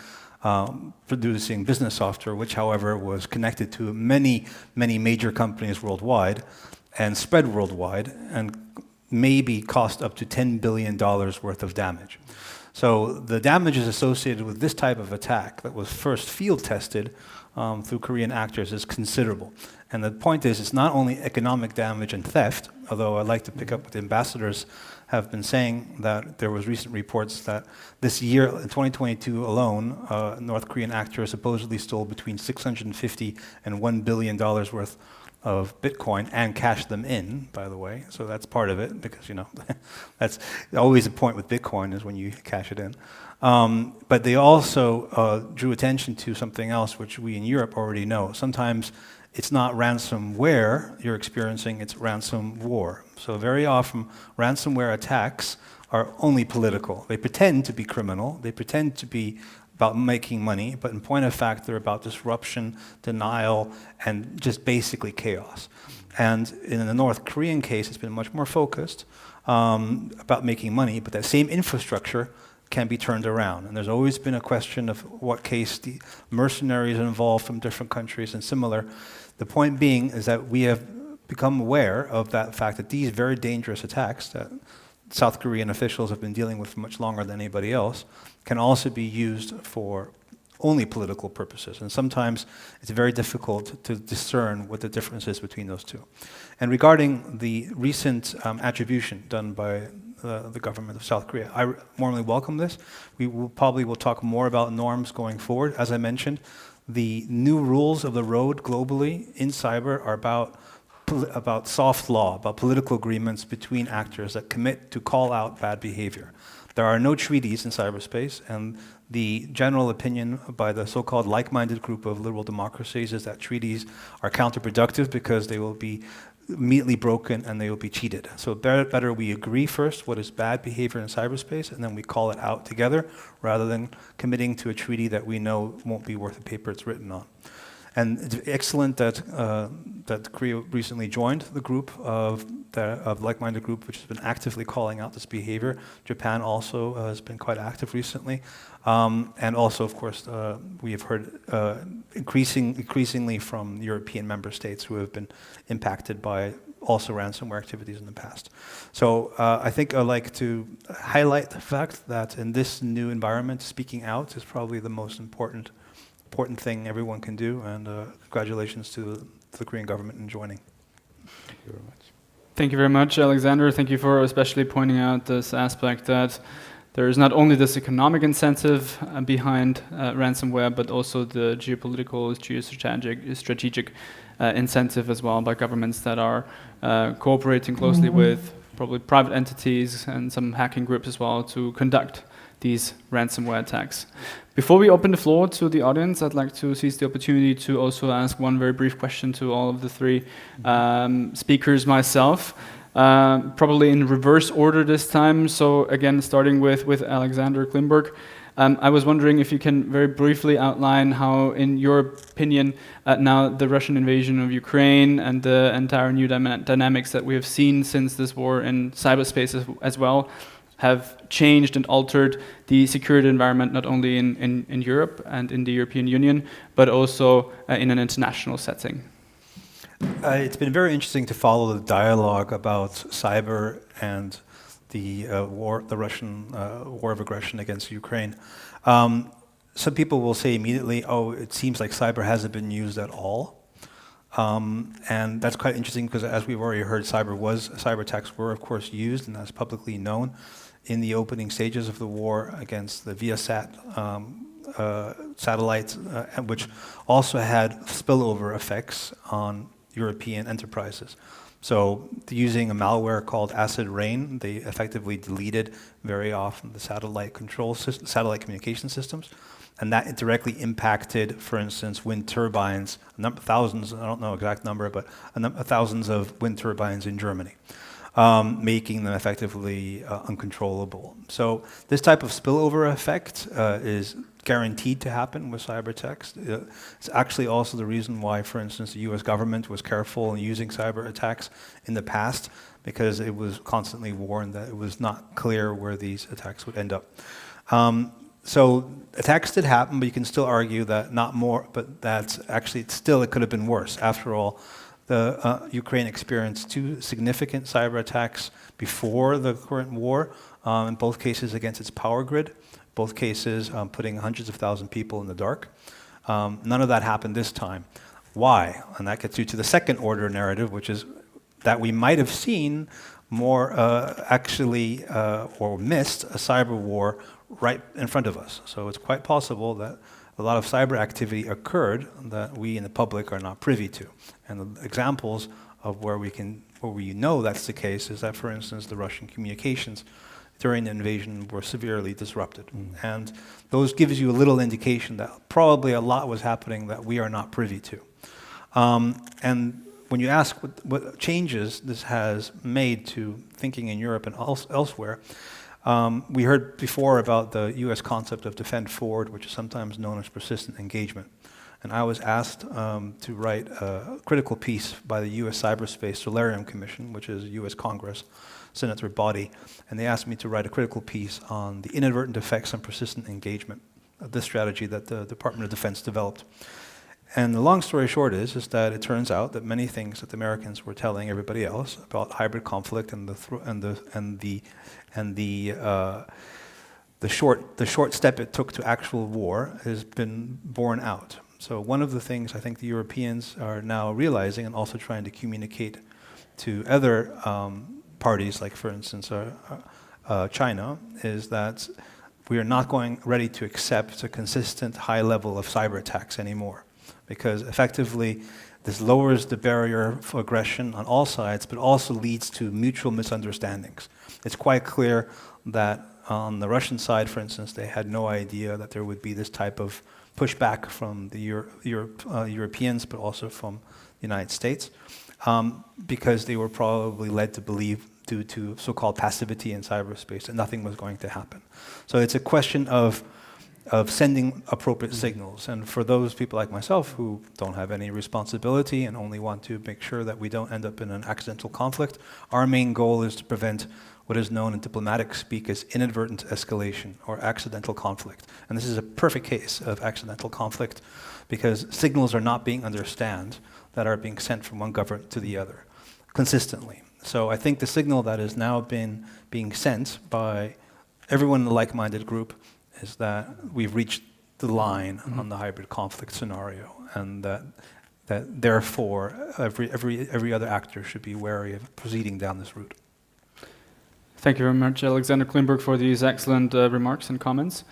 producing business software, which however was connected to many, many major companies worldwide and spread worldwide and maybe cost up to $10 billion worth of damage. So the damages associated with this type of attack that was first field tested through Korean actors is considerable. And the point is, it's not only economic damage and theft, although I'd like to pick up what the ambassadors have been saying, that there was recent reports that this year, in 2022 alone, North Korean actors supposedly stole between $650 and $1 billion worth Bitcoin and cash them in, by the way. So that's part of it, because that's always a point with Bitcoin, is when you cash it in. But they also drew attention to something else, which we in Europe already know. Sometimes it's not ransomware you're experiencing, it's ransom war. So very often ransomware attacks are only political. They pretend to be criminal, they pretend to be about making money, but in point of fact, they're about disruption, denial, and just basically chaos. And in the North Korean case, it's been much more focused about making money, but that same infrastructure can be turned around. And there's always been a question of what case the mercenaries involved from different countries and similar. The point being is that we have become aware of that fact that these very dangerous attacks that South Korean officials have been dealing with for much longer than anybody else can also be used for only political purposes. And sometimes it's very difficult to discern what the difference is between those two. And regarding the recent attribution done by the government of South Korea, I warmly welcome this. We will probably talk more about norms going forward. As I mentioned, the new rules of the road globally in cyber are about soft law, about political agreements between actors that commit to call out bad behavior. There are no treaties in cyberspace, and the general opinion by the so-called like-minded group of liberal democracies is that treaties are counterproductive because they will be immediately broken and they will be cheated. So better we agree first what is bad behavior in cyberspace, and then we call it out together, rather than committing to a treaty that we know won't be worth the paper it's written on. And it's excellent that that Korea recently joined the group of like-minded group, which has been actively calling out this behavior. Japan also has been quite active recently, and also, of course, we have heard increasingly from European member states who have been impacted by also ransomware activities in the past. So I think I'd like to highlight the fact that in this new environment, speaking out is probably the most important thing everyone can do, and congratulations to the Korean government in joining. Thank you very much. Thank you very much, Alexander. Thank you for especially pointing out this aspect that there is not only this economic incentive behind ransomware, but also the geopolitical, strategic incentive as well by governments that are cooperating closely with probably private entities and some hacking groups as well to conduct these ransomware attacks. Before we open the floor to the audience, I'd like to seize the opportunity to also ask one very brief question to all of the three speakers myself, probably in reverse order this time. So again, starting with Alexander Klimburg, I was wondering if you can very briefly outline how, in your opinion, now the Russian invasion of Ukraine and the entire new dynamics that we have seen since this war in cyberspace as well have changed and altered the security environment, not only in Europe and in the European Union, but also in an international setting. It's been very interesting to follow the dialogue about cyber and the Russian war of aggression against Ukraine. Some people will say immediately, oh, it seems like cyber hasn't been used at all. And that's quite interesting because, as we've already heard, cyber attacks were, of course, used, and that's publicly known in the opening stages of the war against the Viasat satellites, which also had spillover effects on European enterprises. So using a malware called Acid Rain, they effectively deleted very often the satellite communication systems, and that directly impacted, for instance, wind turbines, thousands, I don't know exact number, but thousands of wind turbines in Germany, making them effectively uncontrollable. So this type of spillover effect is guaranteed to happen with cyber attacks. It's actually also the reason why, for instance, the US government was careful in using cyber attacks in the past, because it was constantly warned that it was not clear where these attacks would end up. So attacks did happen, but you can still argue that not more, but that's actually still, it could have been worse. After all, the Ukraine experienced 2 significant cyber attacks before the current war, in both cases against its power grid, both cases putting hundreds of thousands of people in the dark. None of that happened this time. Why? And that gets you to the second order narrative, which is that we might have seen more or missed a cyber war right in front of us. So it's quite possible that a lot of cyber activity occurred that we in the public are not privy to. And the examples of where we know that's the case is that, for instance, the Russian communications during the invasion were severely disrupted. And those gives you a little indication that probably a lot was happening that we are not privy to. And when you ask what changes this has made to thinking in Europe and elsewhere, we heard before about the US concept of defend forward, which is sometimes known as persistent engagement. And I was asked to write a critical piece by the US Cyberspace Solarium Commission, which is a US Congress senator body, and they asked me to write a critical piece on the inadvertent effects on persistent engagement, this strategy that the Department of Defense developed. And the long story short is that it turns out that many things that the Americans were telling everybody else about hybrid conflict and the short step it took to actual war has been borne out. So one of the things I think the Europeans are now realizing and also trying to communicate to other parties, like for instance China, is that we are not ready to accept a consistent high level of cyber attacks anymore, because effectively this lowers the barrier for aggression on all sides, but also leads to mutual misunderstandings. It's quite clear that on the Russian side, for instance, they had no idea that there would be this type of pushback from the Europeans, but also from the United States, because they were probably led to believe, due to so-called passivity in cyberspace, that nothing was going to happen. So it's a question of sending appropriate signals. And for those people like myself who don't have any responsibility and only want to make sure that we don't end up in an accidental conflict, our main goal is to prevent what is known in diplomatic speak as inadvertent escalation or accidental conflict. And this is a perfect case of accidental conflict because signals are not being understood that are being sent from one government to the other consistently. So I think the signal that has now been being sent by everyone in the like-minded group is that we've reached the line on the hybrid conflict scenario, and that therefore every other actor should be wary of proceeding down this route. Thank you very much, Alexander Klimburg, for these excellent remarks and comments.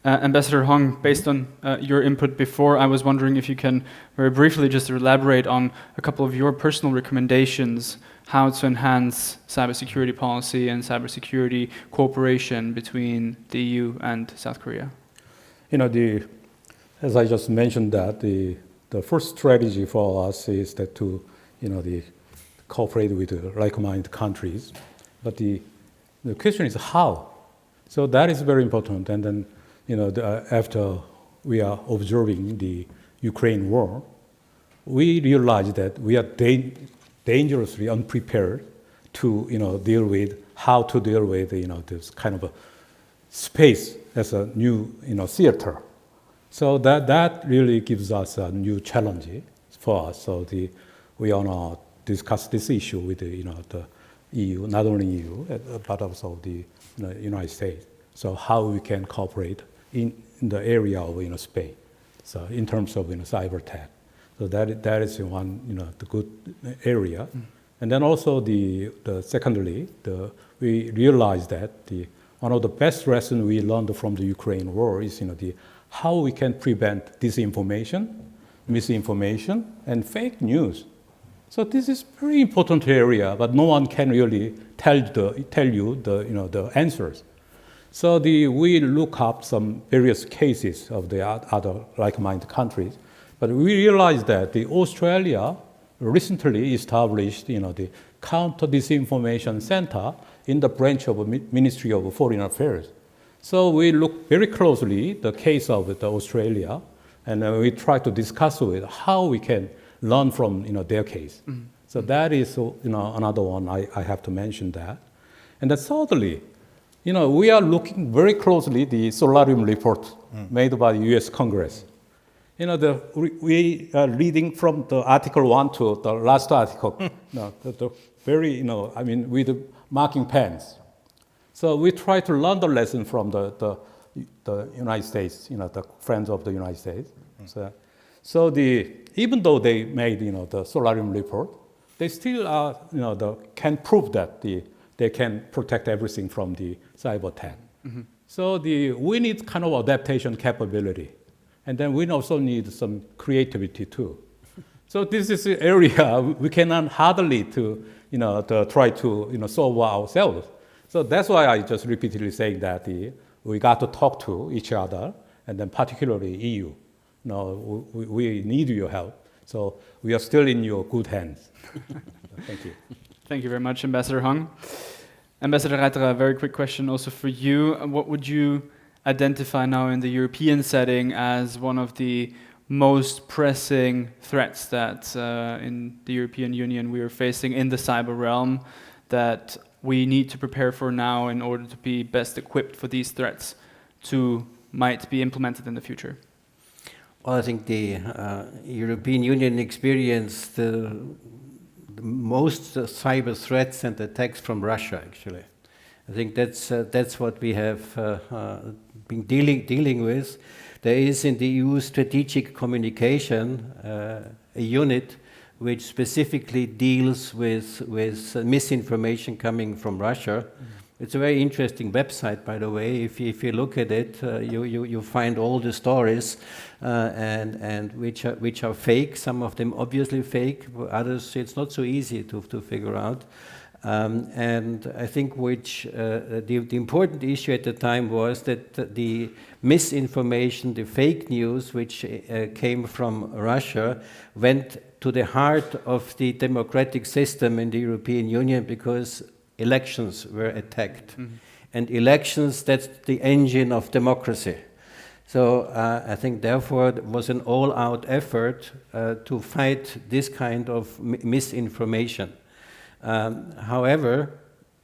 Ambassador Hong, based on your input before, I was wondering if you can very briefly just elaborate on a couple of your personal recommendations how to enhance cybersecurity policy and cybersecurity cooperation between the EU and South Korea. You know, as I just mentioned, that the first strategy for us is that to, cooperate with the like-minded countries. But the question is how. So that is very important. And then, after we are observing the Ukraine war, we realize that we are dangerously unprepared to, deal with how to deal with, this kind of a space as a new, theater. So that really gives us a new challenge for us. So we want to discuss this issue with the EU, not only EU, but also the United States. So how we can cooperate in the area of space. So in terms of cyber attack. So that is one the good area. And then also secondly, we realized that one of the best lessons we learned from the Ukraine war is how we can prevent disinformation, misinformation, and fake news. So this is very important area, but no one can really tell you the answers. So we look up some various cases of the other like-minded countries, but we realized that Australia recently established the Counter Disinformation Center in the branch of Ministry of Foreign Affairs. So we look very closely the case of Australia, and we try to discuss with how we can learn from their case. Mm-hmm. So that is another one I have to mention that. And then thirdly, we are looking very closely the Solarium report made by the U.S. Congress. We are reading from the Article 1 to the last article. The very, with marking pens. So we try to learn the lesson from the United States, the friends of the United States. So even though they made, the Solarium report, they still are, can prove that they can protect everything from the cyber attack. Mm-hmm. So we need kind of adaptation capability. And then we also need some creativity too. So this is an area we cannot hardly to try to solve ourselves. So that's why I just repeatedly saying that we got to talk to each other, and then particularly EU. We need your help. So we are still in your good hands. Thank you. Thank you very much, Ambassador Hung. Ambassador Reiterer, a very quick question also for you. What would you identify now in the European setting as one of the most pressing threats that in the European Union we are facing in the cyber realm that we need to prepare for now in order to be best equipped for these threats to might be implemented in the future? Well, I think the European Union experienced the most cyber threats and attacks from Russia, actually. I think that's what we have been dealing with. There is in the EU strategic communication a unit which specifically deals with misinformation coming from Russia. It's a very interesting website, by the way. If you look at it, you find all the stories, and which are fake. Some of them obviously fake. Others, it's not so easy to figure out. And I think the important issue at the time was that the misinformation, the fake news, which came from Russia, went to the heart of the democratic system in the European Union because elections were attacked. Mm-hmm. And elections, that's the engine of democracy. So I think therefore it was an all-out effort to fight this kind of misinformation. However,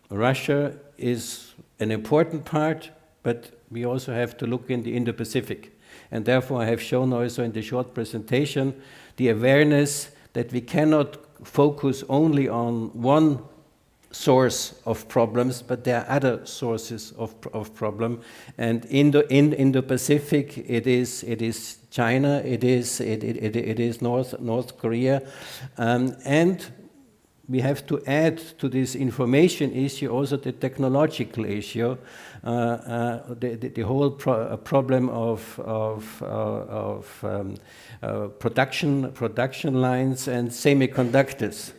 Russia is an important part, but we also have to look in the Indo-Pacific. And therefore I have shown also in the short presentation the awareness that we cannot focus only on one source of problems, but there are other sources of problem. And in the Pacific, it is China, it is North Korea, and we have to add to this information issue also the technological issue, the whole problem of production lines and semiconductors.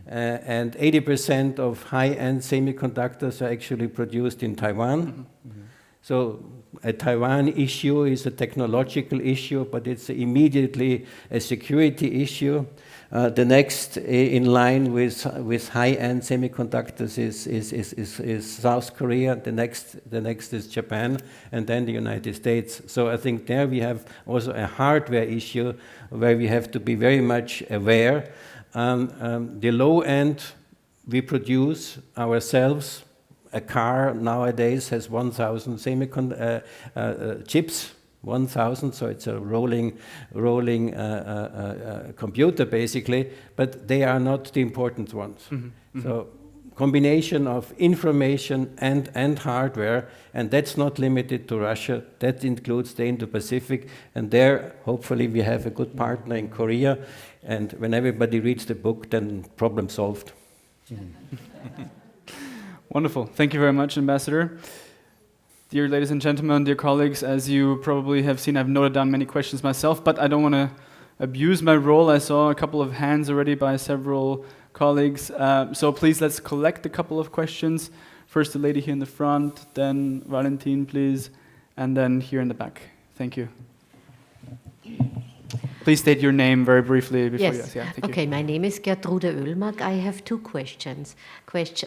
And 80% of high-end semiconductors are actually produced in Taiwan. Mm-hmm. So a Taiwan issue is a technological issue, but it's immediately a security issue. The next in line with high-end semiconductors is South Korea. The next is Japan, and then the United States. So I think there we have also a hardware issue where we have to be very much aware. The low end we produce ourselves. A car nowadays has 1,000 chips. 1,000, so it's a rolling computer basically, but they are not the important ones. Mm-hmm. Mm-hmm. So combination of information and hardware, and that's not limited to Russia, that includes the Indo-Pacific, and there hopefully we have a good partner in Korea, and when everybody reads the book, then problem solved. Mm-hmm. Wonderful, thank you very much, Ambassador. Dear ladies and gentlemen, dear colleagues, as you probably have seen, I've noted down many questions myself, but I don't want to abuse my role. I saw a couple of hands already by several colleagues. So please, let's collect a couple of questions. First, the lady here in the front, then Valentin, please, and then here in the back. Thank you. Please state your name very briefly before you ask. Yeah, thank you. My name is Gertrude Oehlmark. I have two questions.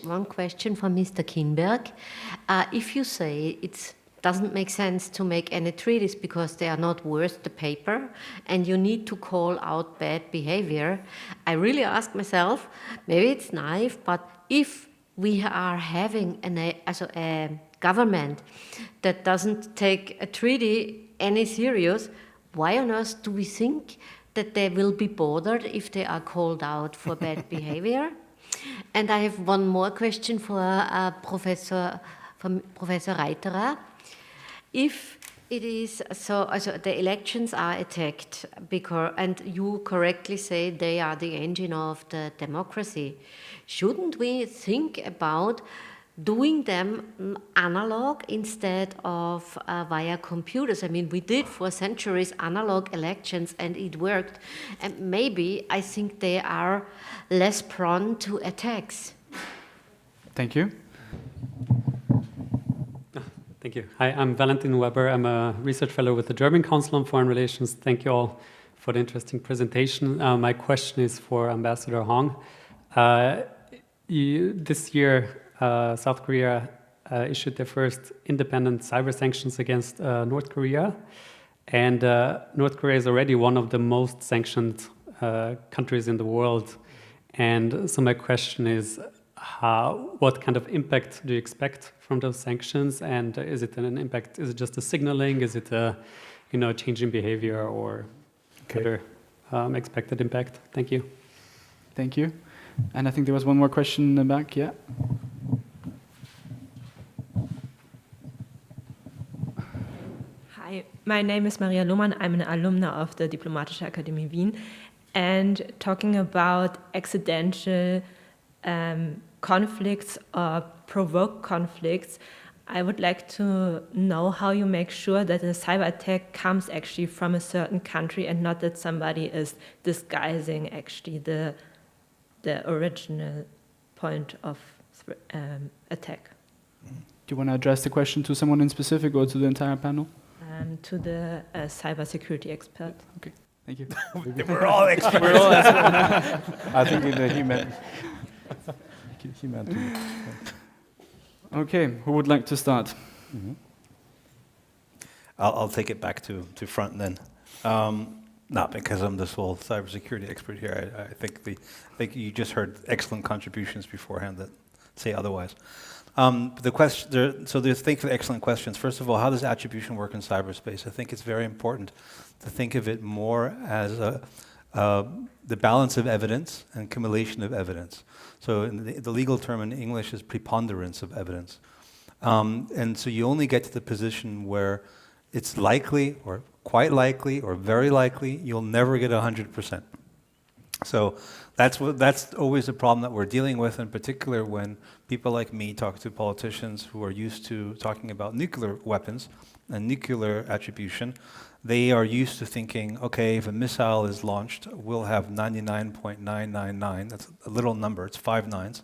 One question for Mr. Klimburg. If you say it doesn't make sense to make any treaties because they are not worth the paper and you need to call out bad behavior, I really ask myself, maybe it's naive, but if we are having a government that doesn't take a treaty any serious, why on earth do we think that they will be bothered if they are called out for bad behavior? And I have one more question for Professor Reiterer. If it is so the elections are attacked because, and you correctly say they are the engine of the democracy, shouldn't we think about doing them analog instead of via computers. I mean, we did for centuries analog elections and it worked. And maybe I think they are less prone to attacks. Thank you. Thank you. Hi, I'm Valentin Weber. I'm a research fellow with the German Council on Foreign Relations. Thank you all for the interesting presentation. My question is for Ambassador Hong. This year, South Korea issued their first independent cyber sanctions against North Korea. And North Korea is already one of the most sanctioned countries in the world. And so my question is, what kind of impact do you expect from those sanctions? And is it an impact? Is it just a signaling? Is it a change in behavior or other expected impact? Thank you. Thank you. And I think there was one more question in the back. Yeah. Hi, my name is Maria Lohmann. I'm an alumna of the Diplomatische Akademie Wien. And talking about accidental conflicts or provoked conflicts, I would like to know how you make sure that a cyber attack comes actually from a certain country and not that somebody is disguising actually the original point of attack. Do you want to address the question to someone in specific or to the entire panel? To the cybersecurity expert. Okay, thank you. We're all experts. We're all experts. I think he meant to. Okay, who would like to start? Mm-hmm. I'll take it back to front then. Not because I'm the sole cybersecurity expert here. I think you just heard excellent contributions beforehand that say otherwise. The question, thank you for the excellent questions. First of all, how does attribution work in cyberspace? I think it's very important to think of it more as the balance of evidence and accumulation of evidence. So the legal term in English is preponderance of evidence. And so you only get to the position where it's likely or quite likely or very likely you'll never get 100%. So that's always a problem that we're dealing with, in particular when people like me talk to politicians who are used to talking about nuclear weapons and nuclear attribution. They are used to thinking, okay, if a missile is launched, we'll have 99.999, that's a little number, it's 5 nines,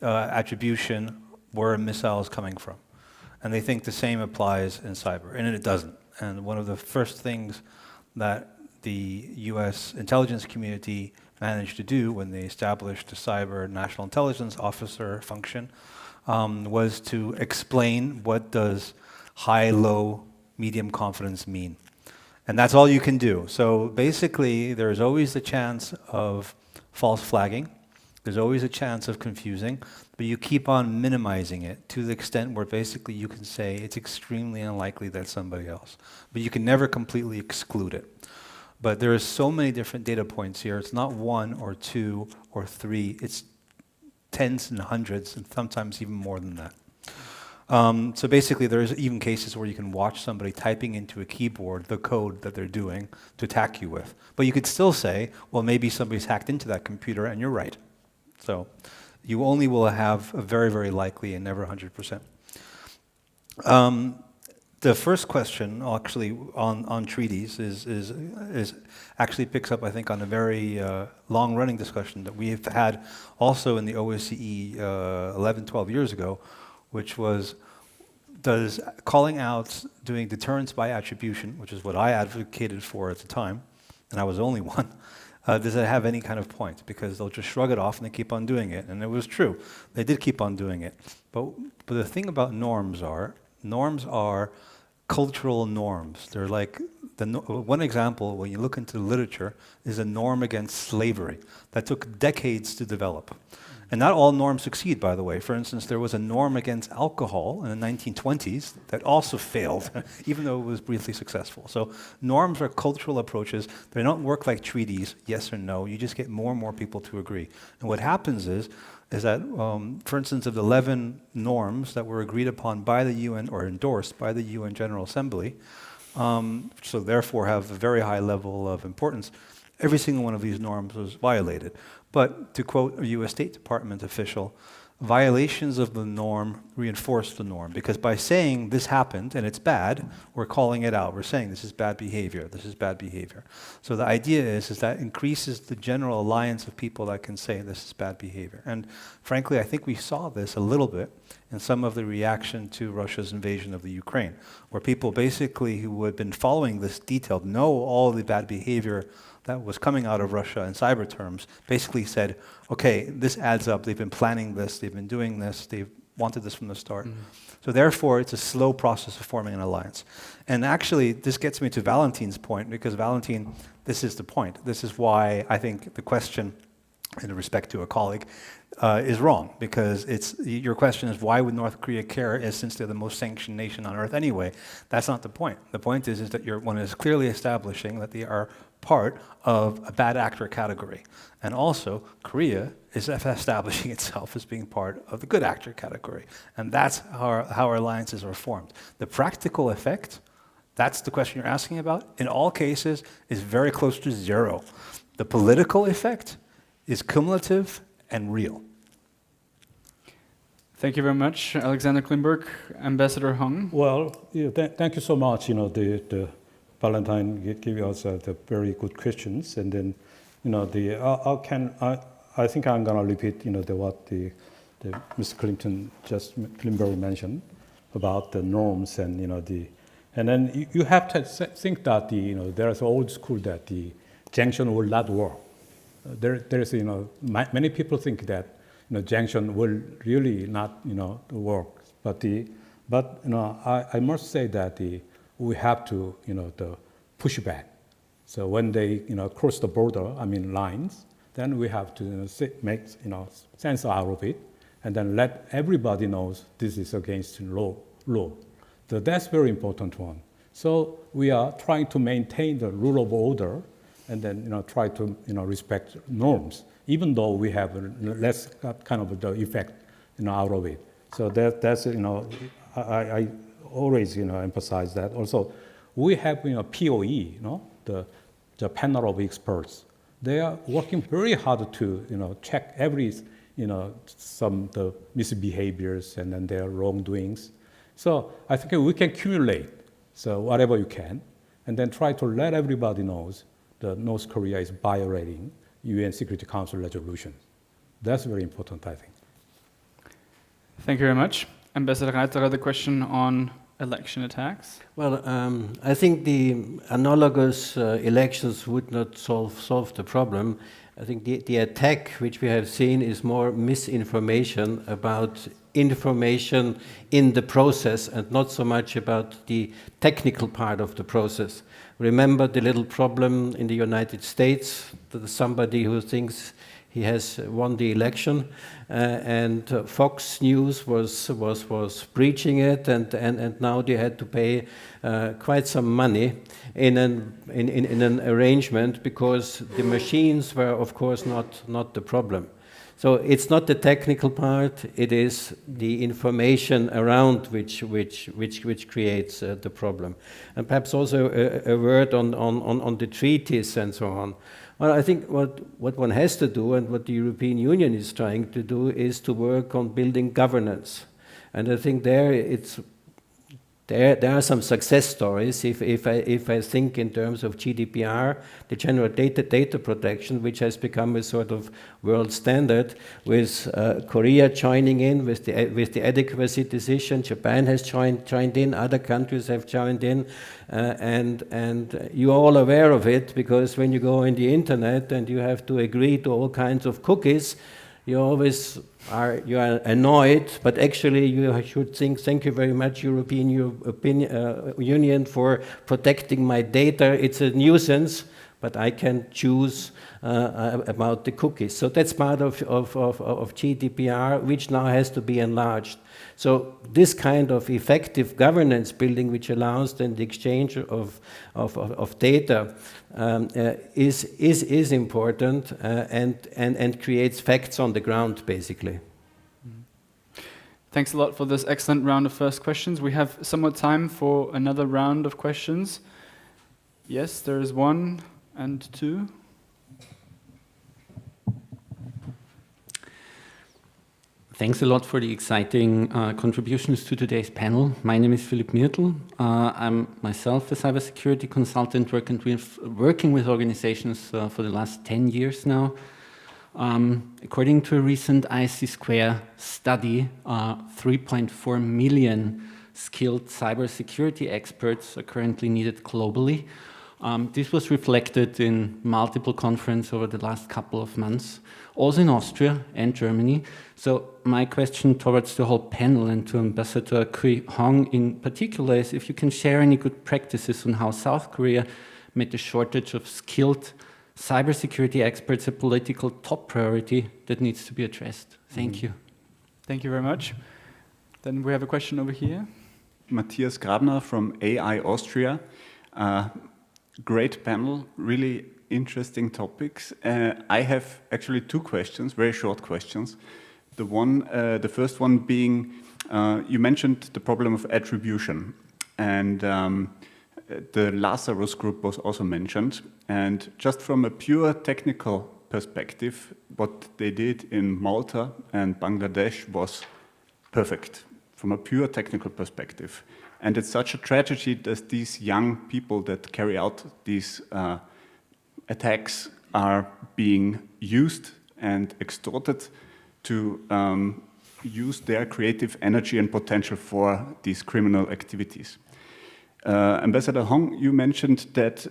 attribution where a missile is coming from. And they think the same applies in cyber, and it doesn't. And one of the first things that the US intelligence community managed to do when they established the Cyber National Intelligence Officer function was to explain what does high, low, medium confidence mean. And that's all you can do. So basically, there's always the chance of false flagging. There's always a chance of confusing, but you keep on minimizing it to the extent where basically you can say it's extremely unlikely that somebody else. But you can never completely exclude it. But there are so many different data points here. It's not 1 or 2 or 3. It's tens and hundreds, and sometimes even more than that. So basically, there's even cases where you can watch somebody typing into a keyboard the code that they're doing to attack you with. But you could still say, well, maybe somebody's hacked into that computer, and you're right. So you only will have a very, very likely and never 100%. The first question, actually, on treaties is actually picks up, I think, on a very long-running discussion that we have had also in the OSCE 11, 12 years ago, which was, does calling out doing deterrence by attribution, which is what I advocated for at the time, and I was the only one, does it have any kind of point? Because they'll just shrug it off and they keep on doing it. And it was true. They did keep on doing it. But the thing about norms are cultural norms. They're like, one example, when you look into literature, is a norm against slavery that took decades to develop. And not all norms succeed, by the way. For instance, there was a norm against alcohol in the 1920s that also failed, even though it was briefly successful. So norms are cultural approaches. They don't work like treaties, yes or no. You just get more and more people to agree. And what happens is that, for instance, of the 11 norms that were agreed upon by the UN or endorsed by the UN General Assembly, so therefore have a very high level of importance, every single one of these norms was violated. But to quote a US State Department official, violations of the norm reinforce the norm, because by saying this happened and it's bad, we're calling it out. We're saying this is bad behavior, this is bad behavior. So the idea is that increases the general alliance of people that can say this is bad behavior. And frankly, I think we saw this a little bit in some of the reaction to Russia's invasion of the Ukraine, where people basically who had been following this detailed, know all the bad behavior that was coming out of Russia in cyber terms, basically said, okay, this adds up, they've been planning this, they've been doing this, they've wanted this from the start. So therefore, it's a slow process of forming an alliance. And actually, this gets me to Valentin's point, because Valentin, this is the point. This is why I think the question, in respect to a colleague, is wrong, because your question is, why would North Korea care, since they're the most sanctioned nation on earth anyway? That's not the point. The point is that one is clearly establishing that they are part of a bad actor category. And also, Korea is establishing itself as being part of the good actor category. And that's how our alliances are formed. The practical effect, that's the question you're asking about, in all cases is very close to zero. The political effect is cumulative and real. Thank you very much, Alexander Klimburg. Ambassador Hung. Well, thank you so much. The Valentine gave us the very good questions, and then I think I'm gonna repeat what the Mr. Klimburg mentioned about the norms and and then you have to think that there's old school that the junction will not work. There's many people think that junction will really not work, but I must say that we have to the push back. So when they cross the border, lines, then we have to make sense out of it, and then let everybody knows this is against law. So that's very important one. So we are trying to maintain the rule of order, and then try to respect norms, even though we have less kind of the effect out of it. So that's I always emphasize that. Also, we have POE, the panel of experts. They are working very hard to check every some the misbehaviors and then their wrongdoings. So I think we can accumulate whatever you can, and then try to let everybody knows that North Korea is violating UN Security Council resolution. That's very important, I think. Thank you very much. Ambassador Reiterer, the question on election attacks. Well, I think the analogous elections would not solve the problem. I think the attack which we have seen is more misinformation about information in the process and not so much about the technical part of the process. Remember the little problem in the United States, that somebody who thinks he has won the election, and Fox News was preaching it, and now they had to pay quite some money in an arrangement, because the machines were, of course, not the problem. So it's not the technical part; it is the information around which creates the problem. And perhaps also a word on the treaties and so on. Well, I think what one has to do, and what the European Union is trying to do, is to work on building governance. And I think there are some success stories. If I think in terms of GDPR, the general data protection, which has become a sort of world standard, with Korea joining in with the adequacy decision, Japan has joined in, other countries have joined in, and you're all aware of it, because when you go on the internet and you have to agree to all kinds of cookies, you always are annoyed, but actually you should think, thank you very much, European Union, for protecting my data. It's a nuisance, but I can choose about the cookies. So that's part of GDPR, which now has to be enlarged. So this kind of effective governance building, which allows then the exchange of data, is important and creates facts on the ground, basically. Thanks a lot for this excellent round of first questions. We have somewhat time for another round of questions. Yes, there is one and two. Thanks a lot for the exciting contributions to today's panel. My name is Philipp Myrtl. I'm myself a cybersecurity consultant working with organizations for the last 10 years now. According to a recent IC Square study, 3.4 million skilled cybersecurity experts are currently needed globally. This was reflected in multiple conferences over the last couple of months, also in Austria and Germany. So my question towards the whole panel and to Ambassador Kyu-dok in particular is if you can share any good practices on how South Korea made the shortage of skilled cybersecurity experts a political top priority that needs to be addressed. Thank you. Thank you very much. Then we have a question over here. Matthias Grabner from AI Austria. Great panel, really interesting topics. I have actually two questions, very short questions. The first one being, you mentioned the problem of attribution, and the Lazarus group was also mentioned. And just from a pure technical perspective, what they did in Malta and Bangladesh was perfect, from a pure technical perspective. And it's such a tragedy that these young people that carry out these attacks are being used and extorted to use their creative energy and potential for these criminal activities. Ambassador Hong, you mentioned that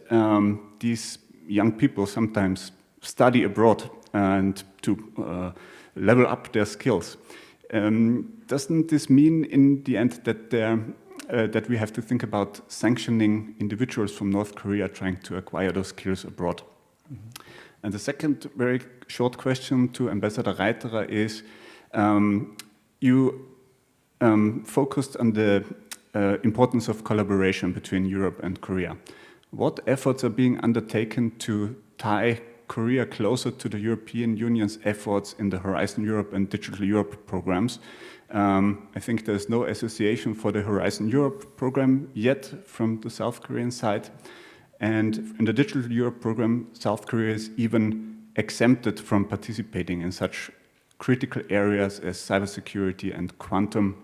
these young people sometimes study abroad and to level up their skills. Doesn't this mean in the end that that we have to think about sanctioning individuals from North Korea trying to acquire those skills abroad? Mm-hmm. And the second very short question to Ambassador Reiterer is, you focused on the importance of collaboration between Europe and Korea. What efforts are being undertaken to tie Korea closer to the European Union's efforts in the Horizon Europe and Digital Europe programs? I think there's no association for the Horizon Europe program yet from the South Korean side. And in the Digital Europe program, South Korea is even exempted from participating in such critical areas as cybersecurity and quantum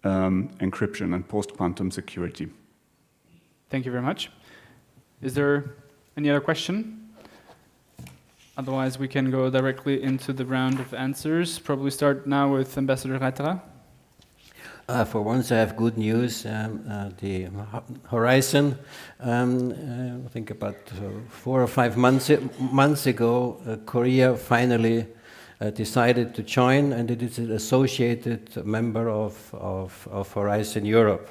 encryption and post-quantum security. Thank you very much. Is there any other question? Otherwise, we can go directly into the round of answers. Probably start now with Ambassador Reiterer. For once, I have good news. The Horizon, I think about 4 or 5 months ago, Korea finally decided to join, and it is an associated member of Horizon Europe.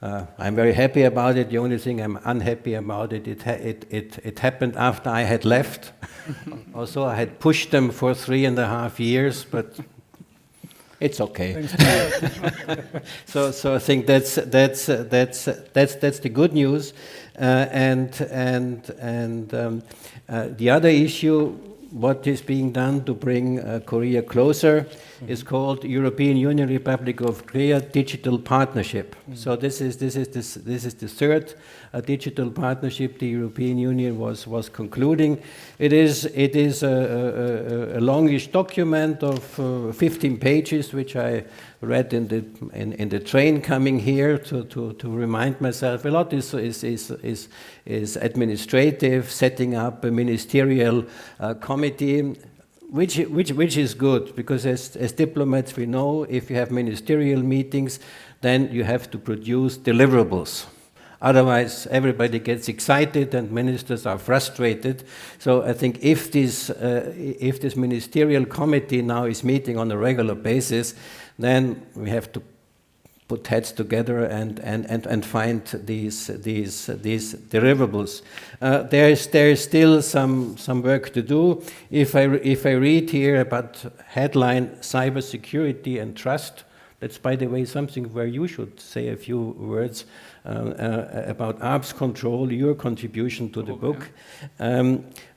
I'm very happy about it. The only thing I'm unhappy about it happened after I had left. Also, I had pushed them for 3.5 years, but it's okay. So I think that's the good news. And the other issue, what is being done to bring Korea closer, is called European Union Republic of Korea Digital Partnership. So this is the third digital partnership the European Union was concluding. It is a longish document of 15 pages, which I read in the train coming here to remind myself. A lot is administrative, setting up a ministerial committee, which is good, because as diplomats we know, if you have ministerial meetings, then you have to produce deliverables. Otherwise, everybody gets excited and ministers are frustrated. So I think if this ministerial committee now is meeting on a regular basis, then we have to put heads together and find these deliverables. There is still some work to do. If I read here about headline cybersecurity and trust, that's, by the way, something where you should say a few words about arms control, your contribution to the book.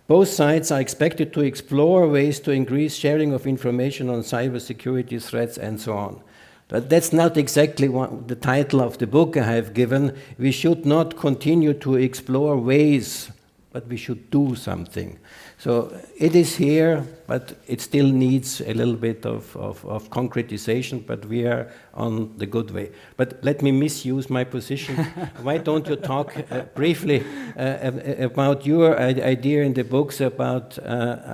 Both sides are expected to explore ways to increase sharing of information on cybersecurity threats and so on. But that's not exactly the title of the book I have given. We should not continue to explore ways but we should do something. So it is here, but it still needs a little bit of concretization, but we are on the good way. But let me misuse my position. Why don't you talk briefly about your idea in the books about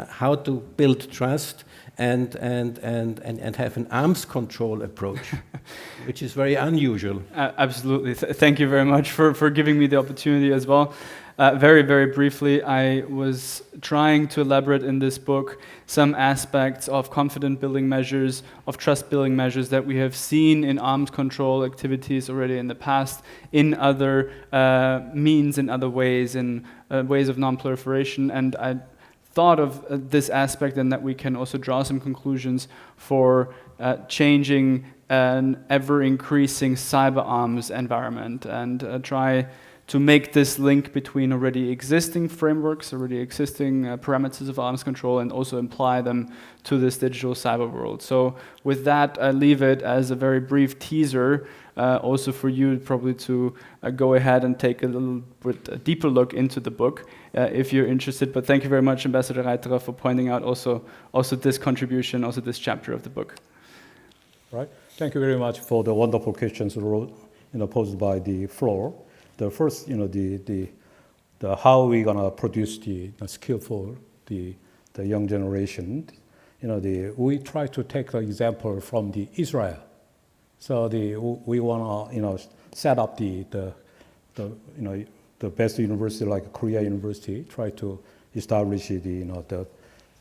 how to build trust and have an arms control approach, which is very unusual. Absolutely. Thank you very much for giving me the opportunity as well. Very, very briefly, I was trying to elaborate in this book some aspects of confidence building measures, of trust building measures that we have seen in arms control activities already in the past, in other means, in other ways, in ways of non-proliferation. And I thought of this aspect and that we can also draw some conclusions for changing an ever-increasing cyber arms environment and try to make this link between already existing frameworks, already existing parameters of arms control, and also apply them to this digital cyber world. So with that, I leave it as a very brief teaser, also for you probably to go ahead and take a little bit deeper look into the book if you're interested. But thank you very much, Ambassador Reiterer, for pointing out also this contribution, also this chapter of the book. Right. Thank you very much for the wonderful questions posed by the floor. The first, the how we gonna produce the skillful, the young generation. We try to take the example from the Israel. So we wanna set up the best university like Korea University. Try to establish the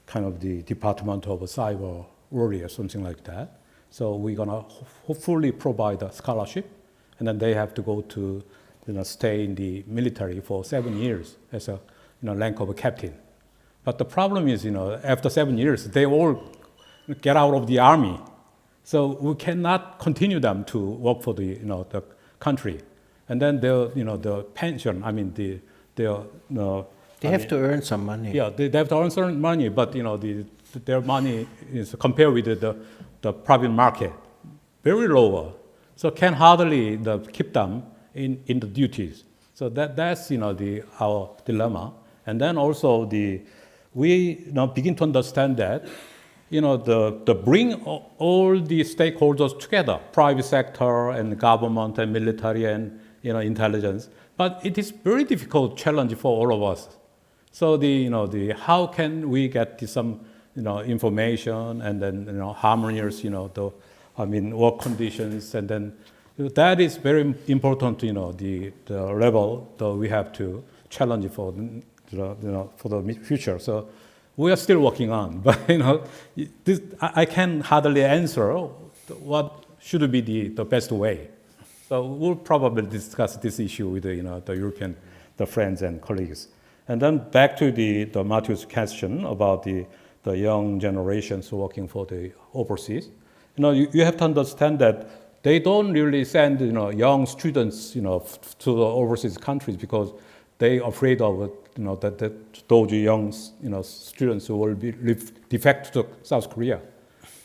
kind of the Department of Cyber Warrior, something like that. So we're gonna hopefully provide a scholarship, and then they have to go to stay in the military for 7 years as a rank of a captain. But the problem is, after 7 years, they all get out of the army. So we cannot continue them to work for the country. And then the pension, they have to earn some money. Yeah, they have to earn some money, but their money is compared with the private market, very low. So can hardly keep them in the duties. So that's our dilemma. And then also we begin to understand that the bring all the stakeholders together, private sector and government and military and intelligence. But it is very difficult challenge for all of us. So how can we get some information and then harmonious work conditions, and then that is very important. The level that we have to challenge for for the future. So we are still working on, but this, I can hardly answer what should be the best way. So we'll probably discuss this issue with the European friends and colleagues. And then back to the Matthew's question about the young generations working for the overseas. You have to understand that they don't really send young students to the overseas countries because they are afraid of that those young students will defect to South Korea.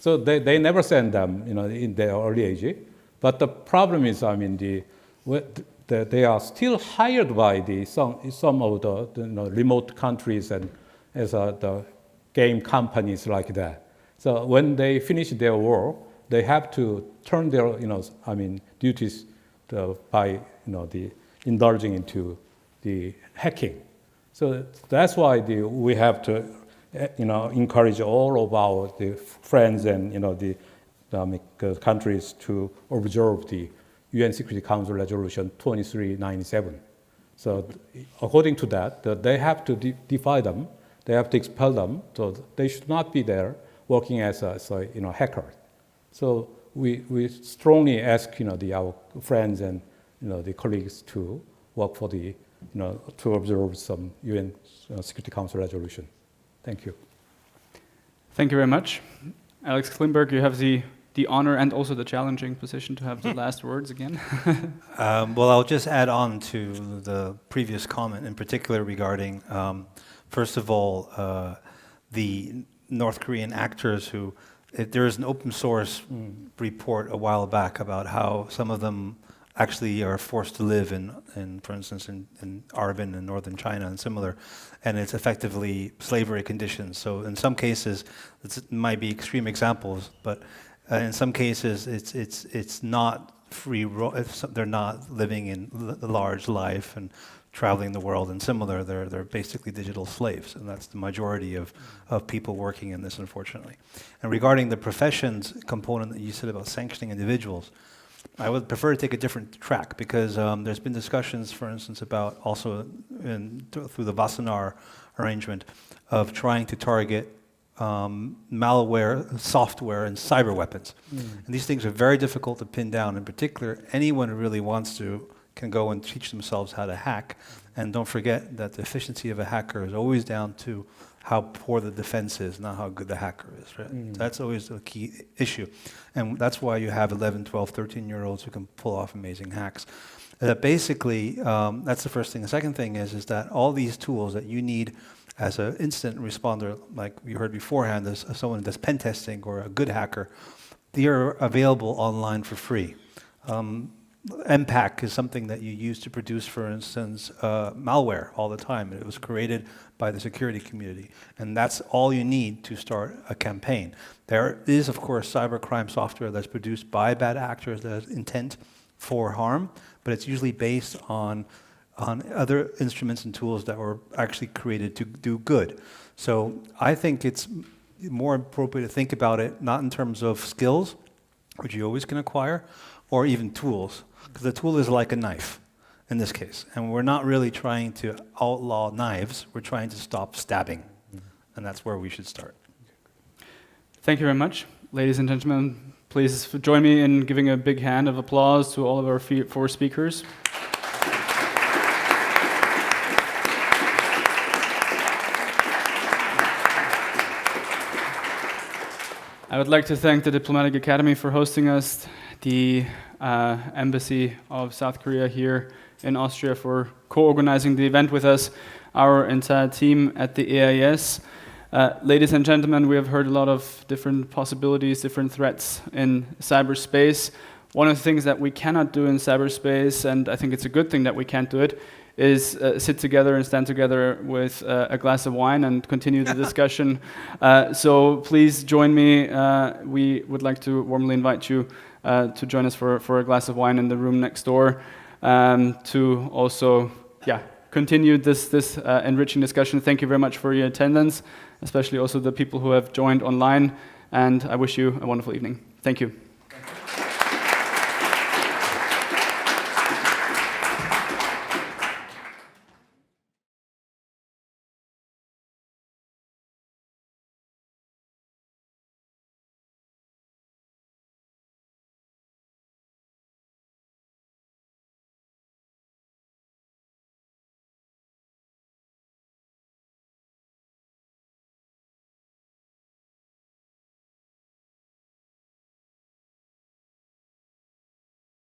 So they never send them in their early age. But the problem is, they are still hired by some of the remote countries and as the game companies like that. So when they finish their work, they have to turn their duties by indulging into the hacking. So that's why we have to encourage all of our friends and the countries to observe the UN Security Council Resolution 2397. So according to that, they have to defy them, they have to expel them, so they should not be there working as hackers. So we strongly ask our friends and the colleagues to work for to observe some UN Security Council resolution. Thank you. Thank you very much. Alex Klimburg, you have the honor and also the challenging position to have the last words again. Well, I'll just add on to the previous comment, in particular regarding, first of all, the North Korean actors who, there is an open source report a while back about how some of them actually are forced to live in for instance, in Arvin in northern China and similar, and it's effectively slavery conditions. So in some cases, it might be extreme examples, but in some cases, it's not free. They're not living in a large life and traveling the world and similar. They're basically digital slaves, and that's the majority of people working in this, unfortunately. And regarding the professions component that you said about sanctioning individuals, I would prefer to take a different track, because there's been discussions, for instance, about also through the Wassenaar arrangement of trying to target malware, software, and cyber weapons. And these things are very difficult to pin down. In particular, anyone who really wants to can go and teach themselves how to hack. And don't forget that the efficiency of a hacker is always down to how poor the defense is, not how good the hacker is, right? So that's always a key issue. And that's why you have 11, 12, 13-year-olds who can pull off amazing hacks. Basically, that's the first thing. The second thing is that all these tools that you need as an incident responder, like we heard beforehand, as someone who does pen testing or a good hacker, they are available online for free. MPAC is something that you use to produce, for instance, malware all the time. It was created by the security community, and that's all you need to start a campaign. There is, of course, cybercrime software that's produced by bad actors that has intent for harm, but it's usually based on other instruments and tools that were actually created to do good. So I think it's more appropriate to think about it not in terms of skills, which you always can acquire, or even tools, because the tool is like a knife in this case. And we're not really trying to outlaw knives, we're trying to stop stabbing. And that's where we should start. Thank you very much. Ladies and gentlemen, please join me in giving a big hand of applause to all of our four speakers. I would like to thank the Diplomatic Academy for hosting us, the Embassy of South Korea here in Austria for co-organizing the event with us, our entire team at the EIS. Ladies and gentlemen, we have heard a lot of different possibilities, different threats in cyberspace. One of the things that we cannot do in cyberspace, and I think it's a good thing that we can't do it, is sit together and stand together with a glass of wine and continue the discussion. So please join me. We would like to warmly invite you to join us for a glass of wine in the room next door to also continue this enriching discussion. Thank you very much for your attendance, especially also the people who have joined online, and I wish you a wonderful evening. Thank you.